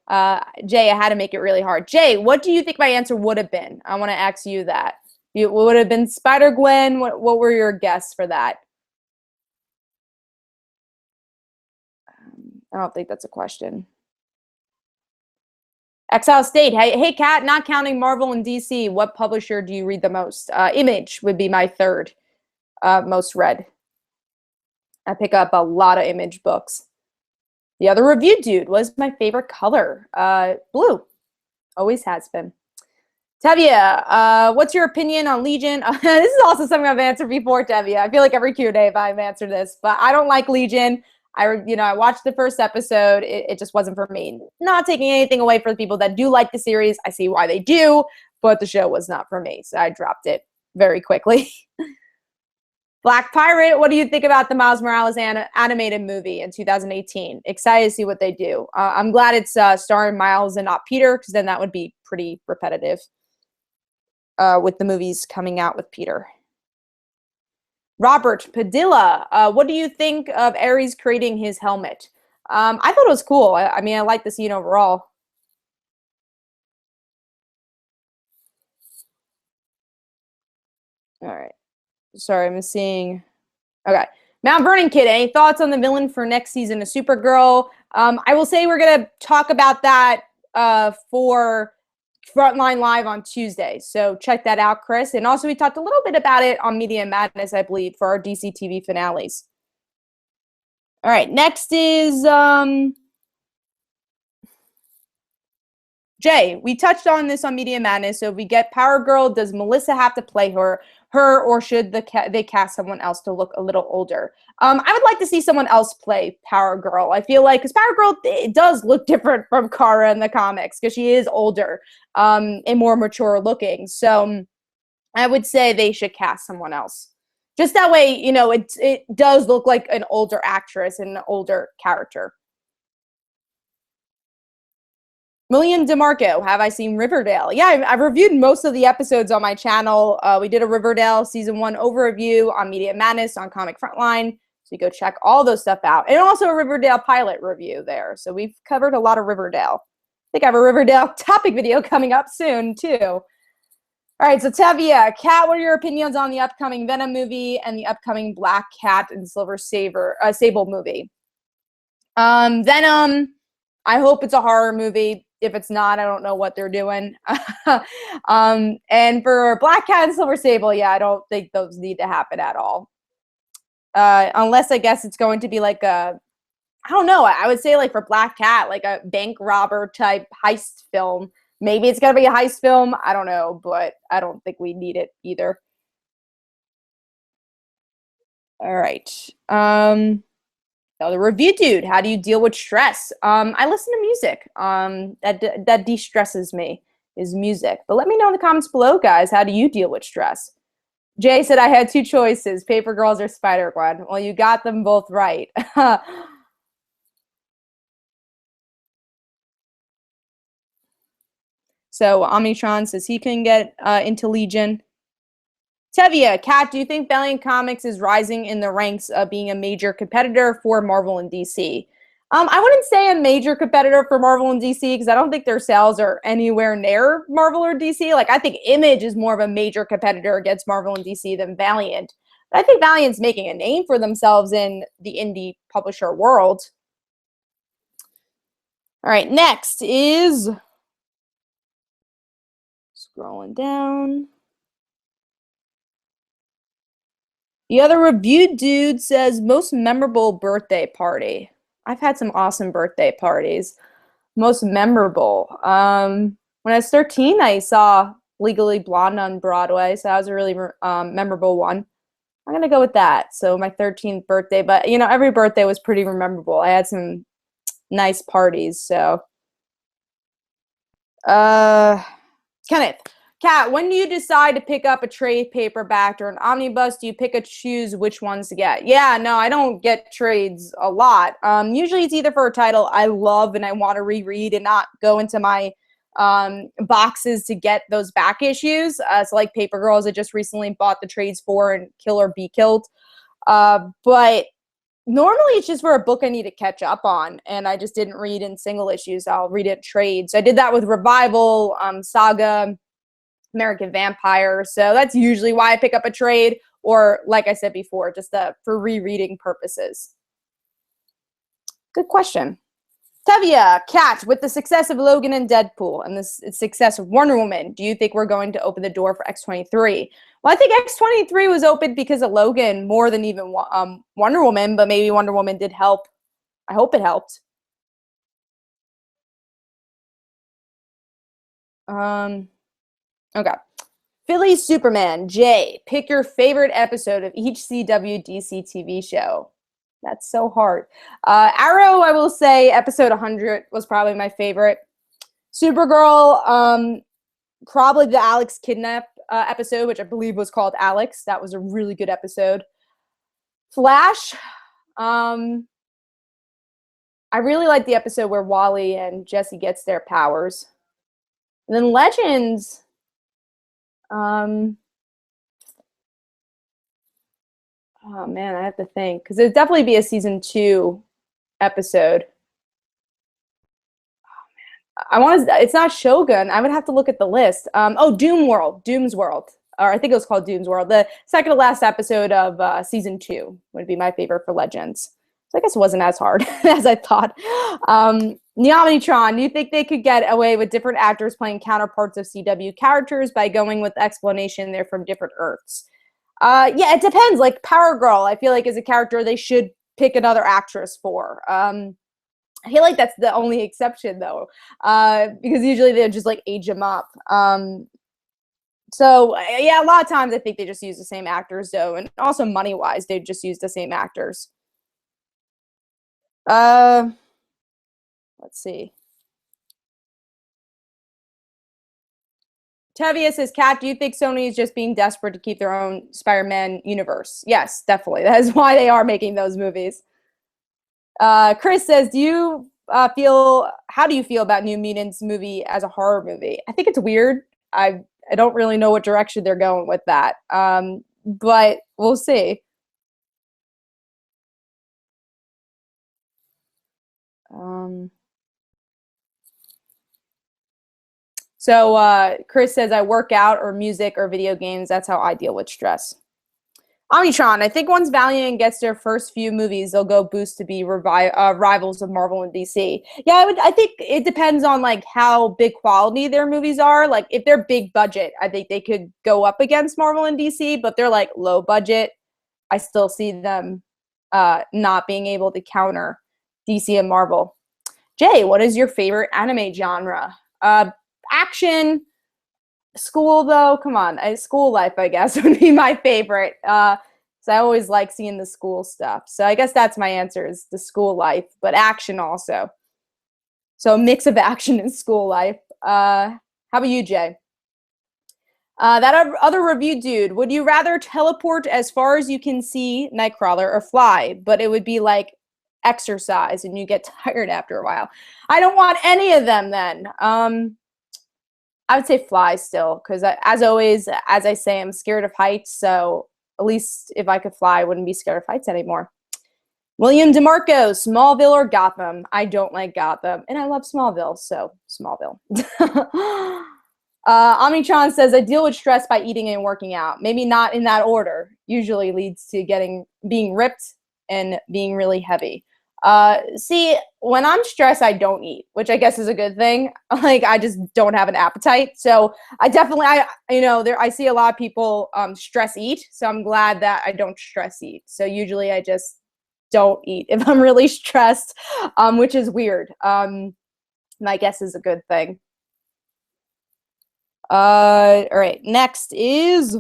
Jay, I had to make it really hard. Jay, what do you think my answer would have been? I want to ask you that. It would have been Spider-Gwen. What were your guesses for that? I don't think that's a question. Exile State. Hey, Kat, not counting Marvel and DC, what publisher do you read the most? Image would be my third most read. I pick up a lot of Image books. The other review dude was my favorite color. Blue. Always has been. Tevia, what's your opinion on Legion? This is also something I've answered before, Tevia. I feel like every Q&A I've answered this, but I don't like Legion. I watched the first episode. It just wasn't for me. Not taking anything away from the people that do like the series. I see why they do, but the show was not for me. So I dropped it very quickly. Black Pirate, what do you think about the Miles Morales animated movie in 2018? Excited to see what they do. I'm glad it's starring Miles and not Peter, because then that would be pretty repetitive with the movies coming out with Peter. Robert Padilla, what do you think of Ares creating his helmet? I thought it was cool. I mean, I like the scene overall. All right. Sorry, I'm seeing. Okay. Mount Vernon Kid, any thoughts on the villain for next season of Supergirl? I will say we're going to talk about that for Frontline Live on Tuesday. So check that out, Chris. And also we talked a little bit about it on Media Madness, I believe, for our DC TV finales. All right, next is Jay. We touched on this on Media Madness. So if we get Power Girl, does Melissa have to play her, or should they cast someone else to look a little older? I would like to see someone else play Power Girl. I feel like, because Power Girl, it does look different from Kara in the comics, because she is older and more mature looking. So I would say they should cast someone else. Just that way, it does look like an older actress and an older character. William DeMarco, have I seen Riverdale? Yeah, I've reviewed most of the episodes on my channel. We did a Riverdale Season 1 overview on Media Madness on Comic Frontline. So you go check all those stuff out. And also a Riverdale pilot review there. So we've covered a lot of Riverdale. I think I have a Riverdale topic video coming up soon, too. All All right, so Tevia, Kat, what are your opinions on the upcoming Venom movie and the upcoming Black Cat and Silver Sable movie? Venom, I hope it's a horror movie. If it's not, I don't know what they're doing. And for Black Cat and Silver Sable, yeah, I don't think those need to happen at all. Unless I guess it's going to be like a, I don't know. I would say like for Black Cat, like a bank robber type heist film. Maybe it's gonna be a heist film. I don't know, but I don't think we need it either. All right. The review dude, how do you deal with stress? I listen to music. That de-stresses me is music. But let me know in the comments below, guys. How do you deal with stress? Jay said I had two choices: Paper Girls or Spider-Gwen. Well, you got them both right. So Omnitron says he can get into Legion. Tevia, Kat, do you think Valiant Comics is rising in the ranks of being a major competitor for Marvel and DC? I wouldn't say a major competitor for Marvel and DC because I don't think their sales are anywhere near Marvel or DC. Like, I think Image is more of a major competitor against Marvel and DC than Valiant. But I think Valiant's making a name for themselves in the indie publisher world. All right, next is scrolling down. The other review dude says most memorable birthday party. I've had some awesome birthday parties. Most memorable. When I was 13, I saw Legally Blonde on Broadway, so that was a really memorable one. I'm gonna go with that. So my 13th birthday, but you know, every birthday was pretty memorable. I had some nice parties, so Kenneth. Kat, when do you decide to pick up a trade paperback or an omnibus? Do you pick and choose which ones to get? Yeah, no, I don't get trades a lot. Usually it's either for a title I love and I want to reread and not go into my boxes to get those back issues. So like Paper Girls, I just recently bought the trades for and Kill or Be Killed. But normally it's just for a book I need to catch up on and I just didn't read in single issues. I'll read it in trades. I did that with Revival, Saga, American Vampire. So that's usually why I pick up a trade, or like I said before, just for rereading purposes. Good question. Tevia, Kat, with the success of Logan and Deadpool and the success of Wonder Woman, do you think we're going to open the door for X-23? Well, I think X-23 was opened because of Logan more than even Wonder Woman, but maybe Wonder Woman did help. I hope it helped. Okay. Philly Superman, Jay, pick your favorite episode of each CW DC TV show. That's so hard. Arrow, I will say episode 100 was probably my favorite. Supergirl, probably the Alex kidnap episode, which I believe was called Alex. That was a really good episode. Flash, I really like the episode where Wally and Jesse gets their powers. And then Legends, oh man, I have to think because there'd definitely be a season 2 episode. I want to. It's not Shogun. I would have to look at the list. Oh, Doom's World, or I think it was called Doom's World. The second to last episode of season 2 would be my favorite for Legends. So I guess it wasn't as hard as I thought. Neomnitron, do you think they could get away with different actors playing counterparts of CW characters by going with explanation they're from different Earths? Yeah, it depends. Like Power Girl, I feel like is a character they should pick another actress for. I feel like that's the only exception though, because usually they just like age them up. So yeah, a lot of times I think they just use the same actors though, and also money wise, they just use the same actors. Let's see. Tevia says, Kat, do you think Sony is just being desperate to keep their own Spider-Man universe? Yes, definitely. That is why they are making those movies. Chris says, how do you feel about New Mutants movie as a horror movie? I think it's weird. I don't really know what direction they're going with that. But we'll see. So Chris says, I work out or music or video games. That's how I deal with stress. Omnitron, I think once Valiant gets their first few movies, they'll go boost to be rivals of Marvel and DC. Yeah, I think it depends on like how big quality their movies are. Like if they're big budget, I think they could go up against Marvel and DC, but they're like low budget. I still see them not being able to counter DC and Marvel. Jay, what is your favorite anime genre? Action. School though, come on, school life I guess would be my favorite. So I always like seeing the school stuff. So I guess that's my answer is the school life, but action also. So a mix of action and school life. How about you, Jay? That other review dude, would you rather teleport as far as you can see, Nightcrawler, or fly? But it would be like exercise and you get tired after a while. I don't want any of them then. I would say fly still, because as always, as I say, I'm scared of heights. So at least if I could fly, I wouldn't be scared of heights anymore. William DeMarco, Smallville or Gotham? I don't like Gotham, and I love Smallville, so Smallville. Omnitron says, I deal with stress by eating and working out. Maybe not in that order. Usually leads to being ripped and being really heavy. See, when I'm stressed, I don't eat, which I guess is a good thing. Like, I just don't have an appetite. So I definitely, I see a lot of people, stress eat. So I'm glad that I don't stress eat. So usually I just don't eat if I'm really stressed, which is weird. And I guess is a good thing. All right. Next is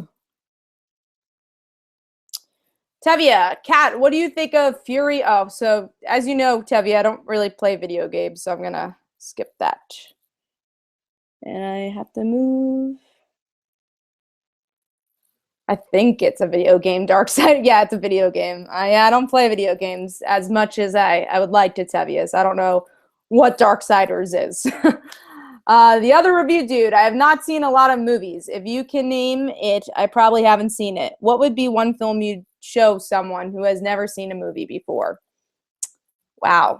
Tevia, Kat, what do you think of Fury? Oh, so as you know, Tevia, I don't really play video games, so I'm going to skip that. And I have to move. I think it's a video game, Darkseid. Yeah, it's a video game. I don't play video games as much as I would like to, Tevia, so I don't know what Darksiders is. The other review dude, I have not seen a lot of movies. If you can name it, I probably haven't seen it. What would be one film you'd show someone who has never seen a movie before? Wow.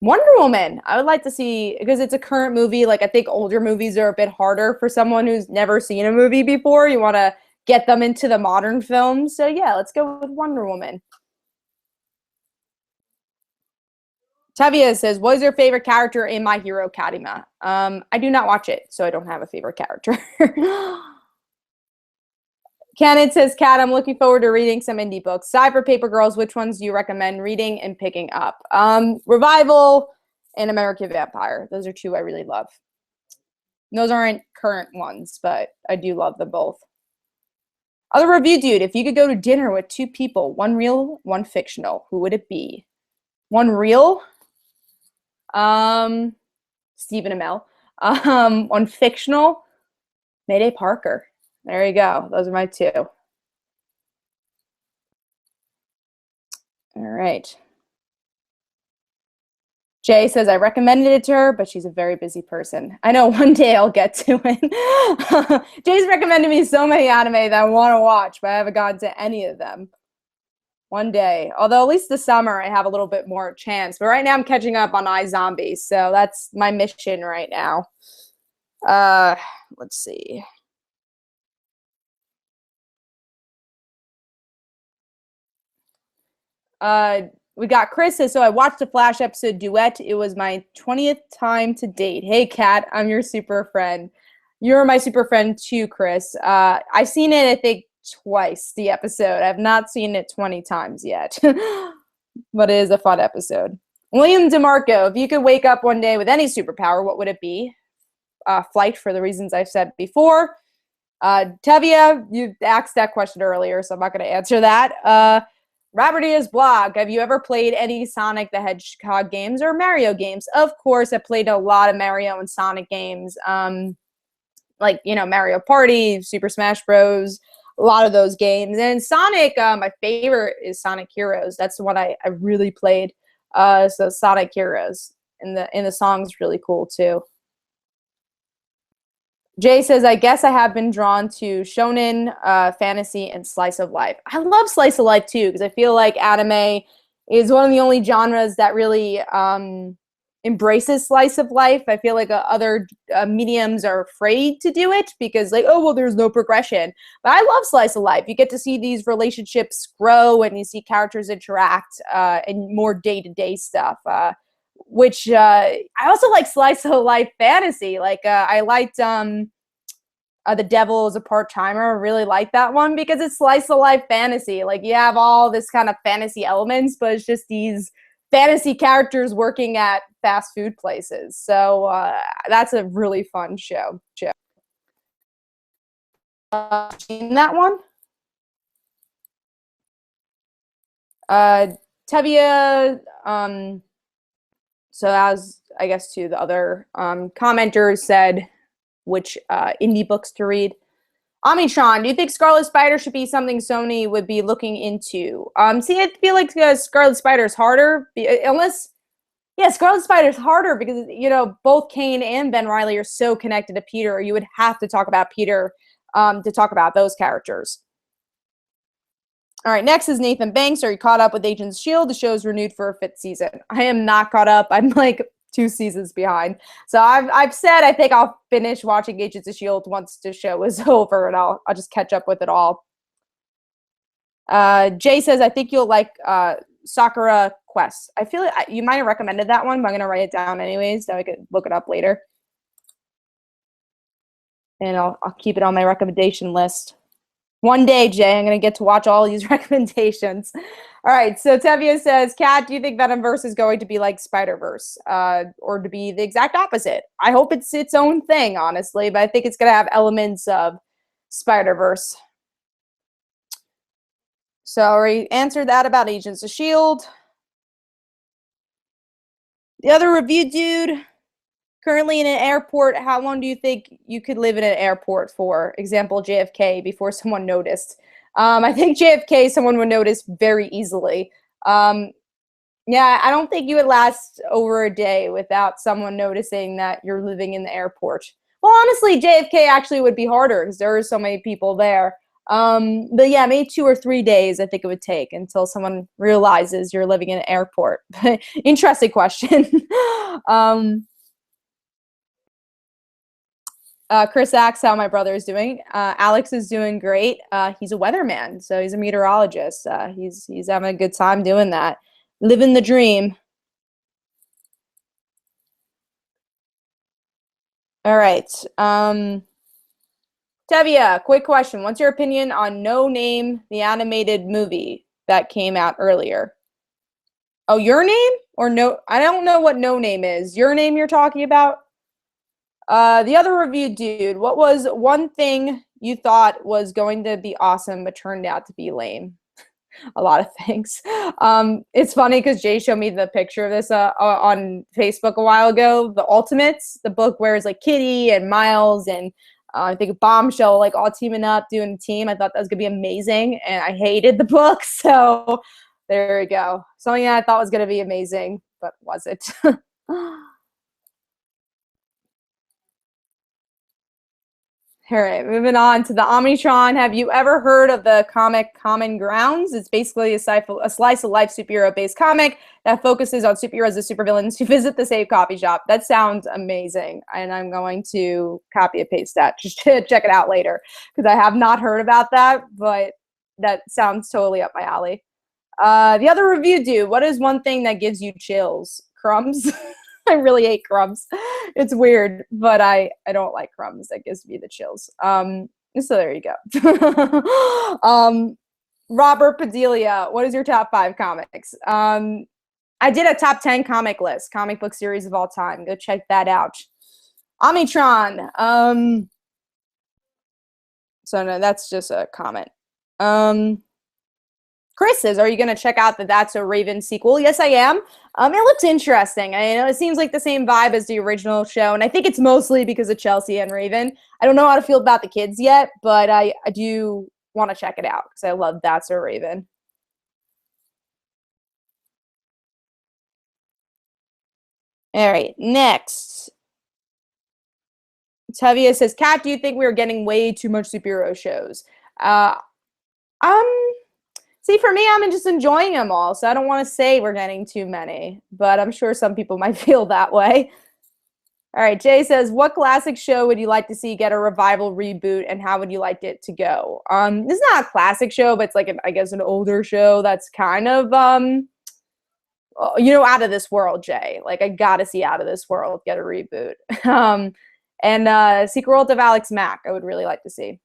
Wonder Woman. I would like to see, because it's a current movie. Like, I think older movies are a bit harder for someone who's never seen a movie before. You want to get them into the modern films. So yeah, let's go with Wonder Woman. Tavia says, what is your favorite character in My Hero Academia? I do not watch it, so I don't have a favorite character. Cannon says, Kat, I'm looking forward to reading some indie books. Cyber Paper Girls, which ones do you recommend reading and picking up? Revival and American Vampire. Those are two I really love. Those aren't current ones, but I do love them both. Other review dude, if you could go to dinner with two people, one real, one fictional, who would it be? One real? Stephen Amell. One fictional? Mayday Parker. There you go. Those are my two. All right. Jay says, I recommended it to her, but she's a very busy person. I know one day I'll get to it. Jay's recommended me so many anime that I want to watch, but I haven't gotten to any of them. One day. Although at least this summer I have a little bit more chance. But right now I'm catching up on iZombie, so that's my mission right now. Let's see. We got Chris says, so I watched the Flash episode Duet. It was my 20th time to date. Hey, Kat, I'm your super friend. You're my super friend too, Chris. I've seen it, I think, twice, the episode. I've not seen it 20 times yet. But it is a fun episode. William DeMarco, if you could wake up one day with any superpower, what would it be? Flight, for the reasons I've said before. Tevia, you asked that question earlier, so I'm not going to answer that. Robert Diaz blog, have you ever played any Sonic the Hedgehog games or Mario games? Of course, I played a lot of Mario and Sonic games, like, Mario Party, Super Smash Bros., a lot of those games. And Sonic, my favorite is Sonic Heroes. That's the one I really played. So Sonic Heroes, and the song's really cool too. Jay says, I guess I have been drawn to shonen, fantasy, and slice of life. I love slice of life too, because I feel like anime is one of the only genres that really embraces slice of life. I feel like other mediums are afraid to do it because like, oh, well, there's no progression. But I love slice of life. You get to see these relationships grow and you see characters interact and more day-to-day stuff. Which I also like slice of life fantasy. Like I liked The Devil is a Part-Timer. I really like that one because it's slice of life fantasy. Like you have all this kind of fantasy elements, but it's just these fantasy characters working at fast food places. So that's a really fun show. Seen that one? Tevia, so as I guess to the other commenters said, which indie books to read. Ami-chan, do you think Scarlet Spider should be something Sony would be looking into? See, I feel like Scarlet Spider is harder, unless, yeah, Scarlet Spider is harder because, you know, both Kane and Ben Reilly are so connected to Peter. You would have to talk about Peter to talk about those characters. All right, next is Nathan Banks. Are you caught up with Agents of S.H.I.E.L.D.? The show's renewed for a 5th season. I am not caught up. I'm like 2 seasons behind. So I've said I think I'll finish watching Agents of S.H.I.E.L.D. once the show is over, and I'll just catch up with it all. Jay says, I think you'll like Sakura Quest. I feel like you might have recommended that one, but I'm going to write it down anyways so I could look it up later. And I'll keep it on my recommendation list. One day, Jay, I'm going to get to watch all these recommendations. All right, so Tevia says, Kat, do you think Venomverse is going to be like Spider-Verse or to be the exact opposite? I hope it's its own thing, honestly, but I think it's going to have elements of Spider-Verse. So I already answered that about Agents of S.H.I.E.L.D. The other review dude, currently in an airport, how long do you think you could live in an airport for? Example, JFK, before someone noticed. I think JFK, someone would notice very easily. Yeah, I don't think you would last over a day without someone noticing that you're living in the airport. Well, honestly, JFK actually would be harder because there are so many people there. But yeah, maybe 2 or 3 days I think it would take until someone realizes you're living in an airport. Interesting question. Chris asks how my brother is doing. Alex is doing great. He's a weatherman, so he's a meteorologist. He's having a good time doing that. Living the dream. All right. Tevia, quick question. What's your opinion on No Name, the animated movie that came out earlier? Oh, Your Name? Or no? I don't know what No Name is. Your Name you're talking about? The other review dude, what was one thing you thought was going to be awesome but turned out to be lame? A lot of things. It's funny because Jay showed me the picture of this on Facebook a while ago. The Ultimates, the book where it's like Kitty and Miles and I think Bombshell like all teaming up doing a team. I thought that was gonna be amazing, and I hated the book. So there we go. Something that I thought was gonna be amazing, but was it? All right, moving on to the Omnitron. Have you ever heard of the comic Common Grounds? It's basically a slice of life superhero-based comic that focuses on superheroes and supervillains who visit the same coffee shop. That sounds amazing, and I'm going to copy and paste that just to check it out later because I have not heard about that, but that sounds totally up my alley. The other review dude, what is one thing that gives you chills? Crumbs? I really hate crumbs. It's weird, but I don't like crumbs. That gives me the chills. So there you go. Robert Padilla, what is your top 5 comics? I did a top 10 comic list, comic book series of all time. Go check that out. Omnitron. So no, that's just a comment. Chris says, are you going to check out the That's a Raven sequel? Yes, I am. It looks interesting. I know it seems like the same vibe as the original show, and I think it's mostly because of Chelsea and Raven. I don't know how to feel about the kids yet, but I do want to check it out because I love That's a Raven. All right, next. Tevia says, Kat, do you think we're getting way too much superhero shows? See, for me, I'm just enjoying them all, so I don't want to say we're getting too many, but I'm sure some people might feel that way. All right, Jay says, what classic show would you like to see get a revival reboot, and how would you like it to go? This is not a classic show, but it's like, I guess, an older show that's kind of, Out of This World, Jay. Like, I gotta see Out of This World get a reboot. And Secret World of Alex Mack, I would really like to see.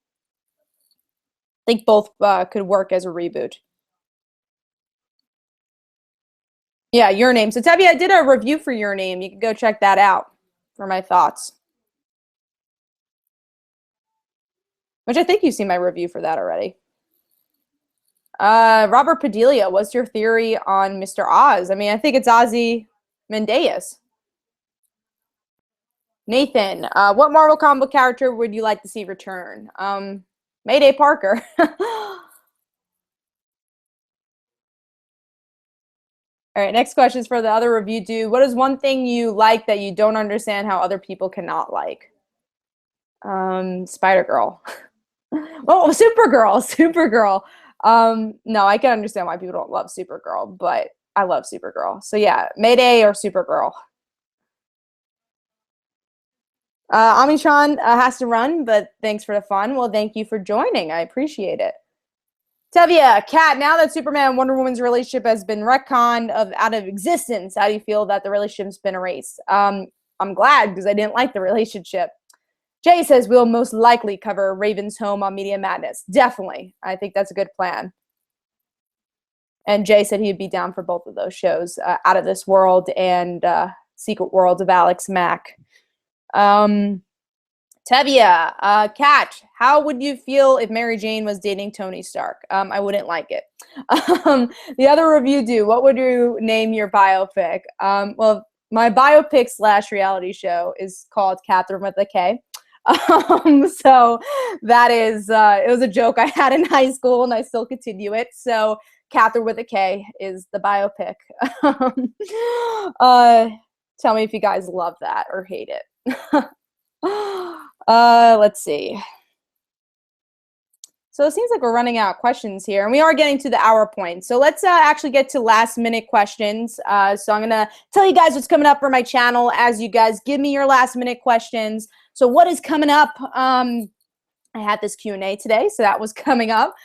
I think both could work as a reboot. Yeah, Your Name. So, Tevye, I did a review for Your Name. You can go check that out for my thoughts. Which I think you've seen my review for that already. Robert Padilla, what's your theory on Mr. Oz? I mean, I think it's Ozymandias. Nathan, what Marvel comic book character would you like to see return? Mayday Parker. All right, next question is for the other review dude. What is one thing you like that you don't understand how other people cannot like? Spider-Girl. Oh, Supergirl. No, I can understand why people don't love Supergirl, but I love Supergirl. So yeah, Mayday or Supergirl. Amitron has to run, but thanks for the fun. Well, thank you for joining. I appreciate it. Tevye, Kat, now that Superman and Wonder Woman's relationship has been retconned out of existence, how do you feel that the relationship's been erased? I'm glad, because I didn't like the relationship. Jay says we'll most likely cover Raven's Home on Media Madness. Definitely. I think that's a good plan. And Jay said he'd be down for both of those shows, Out of This World and Secret World of Alex Mack. Tevye, Kat, how would you feel if Mary Jane was dating Tony Stark? I wouldn't like it. The other review do, what would you name your biopic? Well, my biopic / reality show is called Catherine with a K. So that is, it was a joke I had in high school, and I still continue it. So Catherine with a K is the biopic. Tell me if you guys love that or hate it. Let's see. So it seems like we're running out of questions here, and we are getting to the hour point. So let's actually get to last minute questions. So I'm going to tell you guys what's coming up for my channel as you guys give me your last minute questions. So what is coming up? I had this Q&A today, so that was coming up.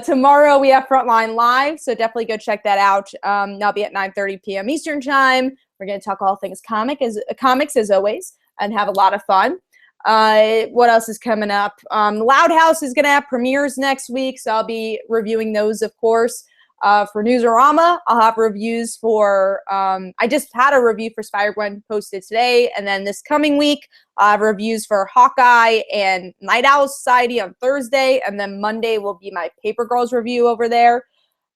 Tomorrow we have Frontline Live, so definitely go check that out. That'll be at 9:30 p.m. Eastern Time. We're going to talk all things comics as always, and have a lot of fun. What else is coming up? Loud House is going to have premieres next week, so I'll be reviewing those, of course. For Newsarama, I'll have reviews for, I just had a review for Spider-Gwen posted today, and then this coming week, I'll have reviews for Hawkeye and Night Owl Society on Thursday, and then Monday will be my Paper Girls review over there.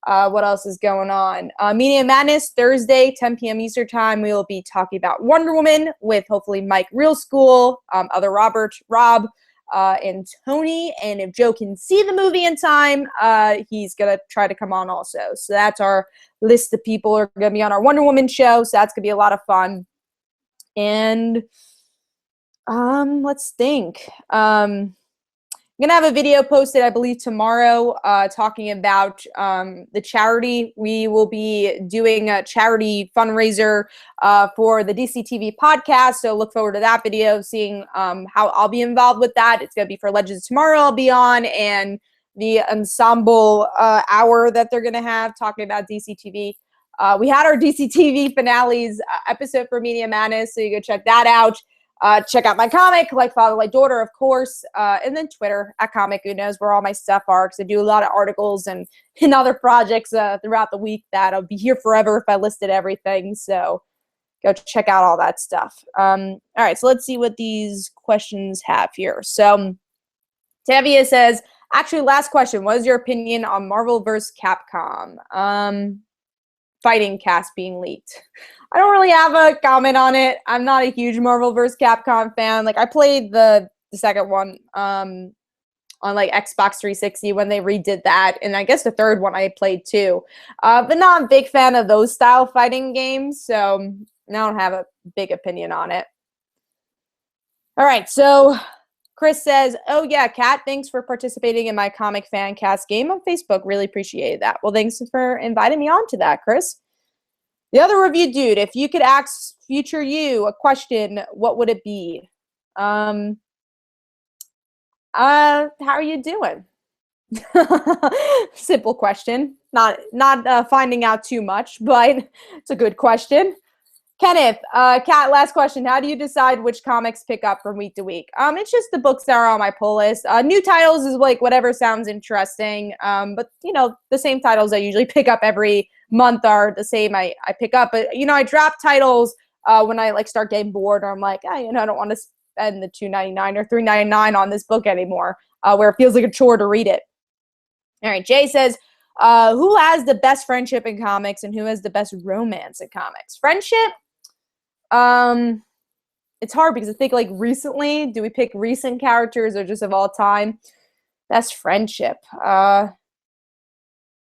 What else is going on? Media Madness, Thursday, 10 p.m. Eastern Time. We will be talking about Wonder Woman with hopefully Mike Real School, other Rob, and Tony. And if Joe can see the movie in time, he's going to try to come on also. So that's our list of people who are going to be on our Wonder Woman show. So that's going to be a lot of fun. And let's think. I'm going to have a video posted, I believe, tomorrow talking about the charity. We will be doing a charity fundraiser for the DCTV podcast, so look forward to that video, seeing how I'll be involved with that. It's going to be for Legends Tomorrow I'll be on, and the ensemble hour that they're going to have talking about DCTV. We had our DCTV finales episode for Media Madness, so you go check that out. Check out my comic, Like Father, Like Daughter, of course, and then Twitter, @ComicUnos, where all my stuff are, because I do a lot of articles and other projects throughout the week that I'll be here forever if I listed everything, so go check out all that stuff. All right, so let's see what these questions have here. So Tevye says, actually, last question, what is your opinion on Marvel vs. Capcom? Fighting cast being leaked. I don't really have a comment on it. I'm not a huge Marvel vs. Capcom fan. Like, I played the second one on like Xbox 360 when they redid that, and I guess the third one I played too. But not a big fan of those style fighting games, so I don't have a big opinion on it. All right, so Chris says, oh yeah, Kat, thanks for participating in my comic fan cast game on Facebook. Really appreciated that. Well, thanks for inviting me on to that, Chris. The other review dude, if you could ask future you a question, what would it be? How are you doing? Simple question. Not finding out too much, but it's a good question. Kenneth, Kat, last question. How do you decide which comics pick up from week to week? It's just the books that are on my pull list. New titles is like whatever sounds interesting. But you know, the same titles I usually pick up every month are the same I pick up. But you know, I drop titles when I like start getting bored, or I'm like, you know, I don't want to spend the $2.99 or $3.99 on this book anymore, where it feels like a chore to read it. All right, Jay says, who has the best friendship in comics and who has the best romance in comics? Friendship? It's hard because I think like recently, do we pick recent characters or just of all time? Best friendship. I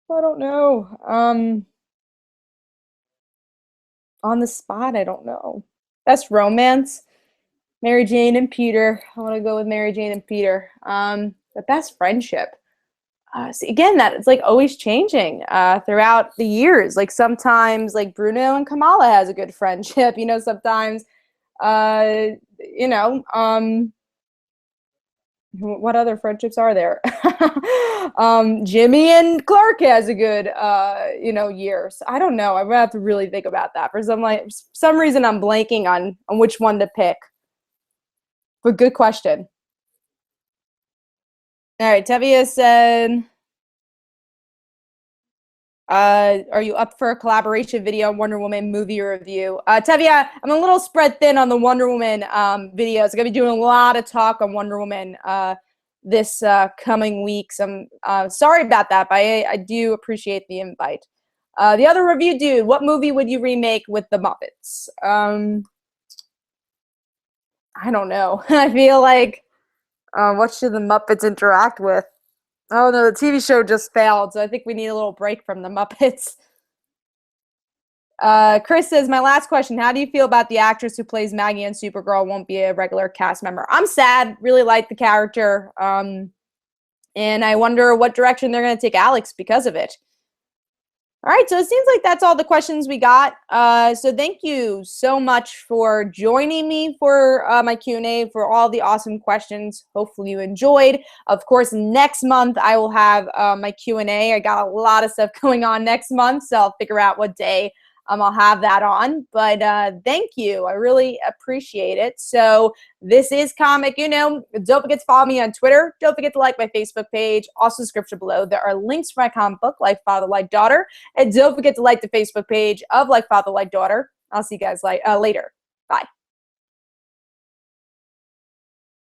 don't know. On the spot, I don't know. Best romance? Mary Jane and Peter. I want to go with Mary Jane and Peter. The best friendship. See, again, that it's like always changing throughout the years. Like sometimes like Bruno and Kamala has a good friendship, you know, sometimes, you know, what other friendships are there? Jimmy and Clark has a good, you know, year. So I don't know. I'm gonna have to really think about that. For some reason, I'm blanking on which one to pick. But good question. All right, Tevia said, are you up for a collaboration video on Wonder Woman movie review? Tevia, I'm a little spread thin on the Wonder Woman videos. I'm going to be doing a lot of talk on Wonder Woman this coming weeks. I'm sorry about that, but I do appreciate the invite. The other review dude, what movie would you remake with the Muppets? I don't know. I feel like, what should the Muppets interact with? Oh no, the TV show just failed, so I think we need a little break from the Muppets. Chris says, my last question, how do you feel about the actress who plays Maggie and Supergirl won't be a regular cast member? I'm sad, really like the character, and I wonder what direction they're going to take Alex because of it. All right, so it seems like that's all the questions we got. So thank you so much for joining me for my Q&A, for all the awesome questions. Hopefully you enjoyed. Of course, next month I will have my Q&A. I got a lot of stuff going on next month, so I'll figure out what day I'll have that on. But thank you. I really appreciate it. So this is Comic Uno. Don't forget to follow me on Twitter. Don't forget to like my Facebook page. Also, description below, there are links for my comic book, Like Father, Like Daughter. And don't forget to like the Facebook page of Like Father, Like Daughter. I'll see you guys later. Bye.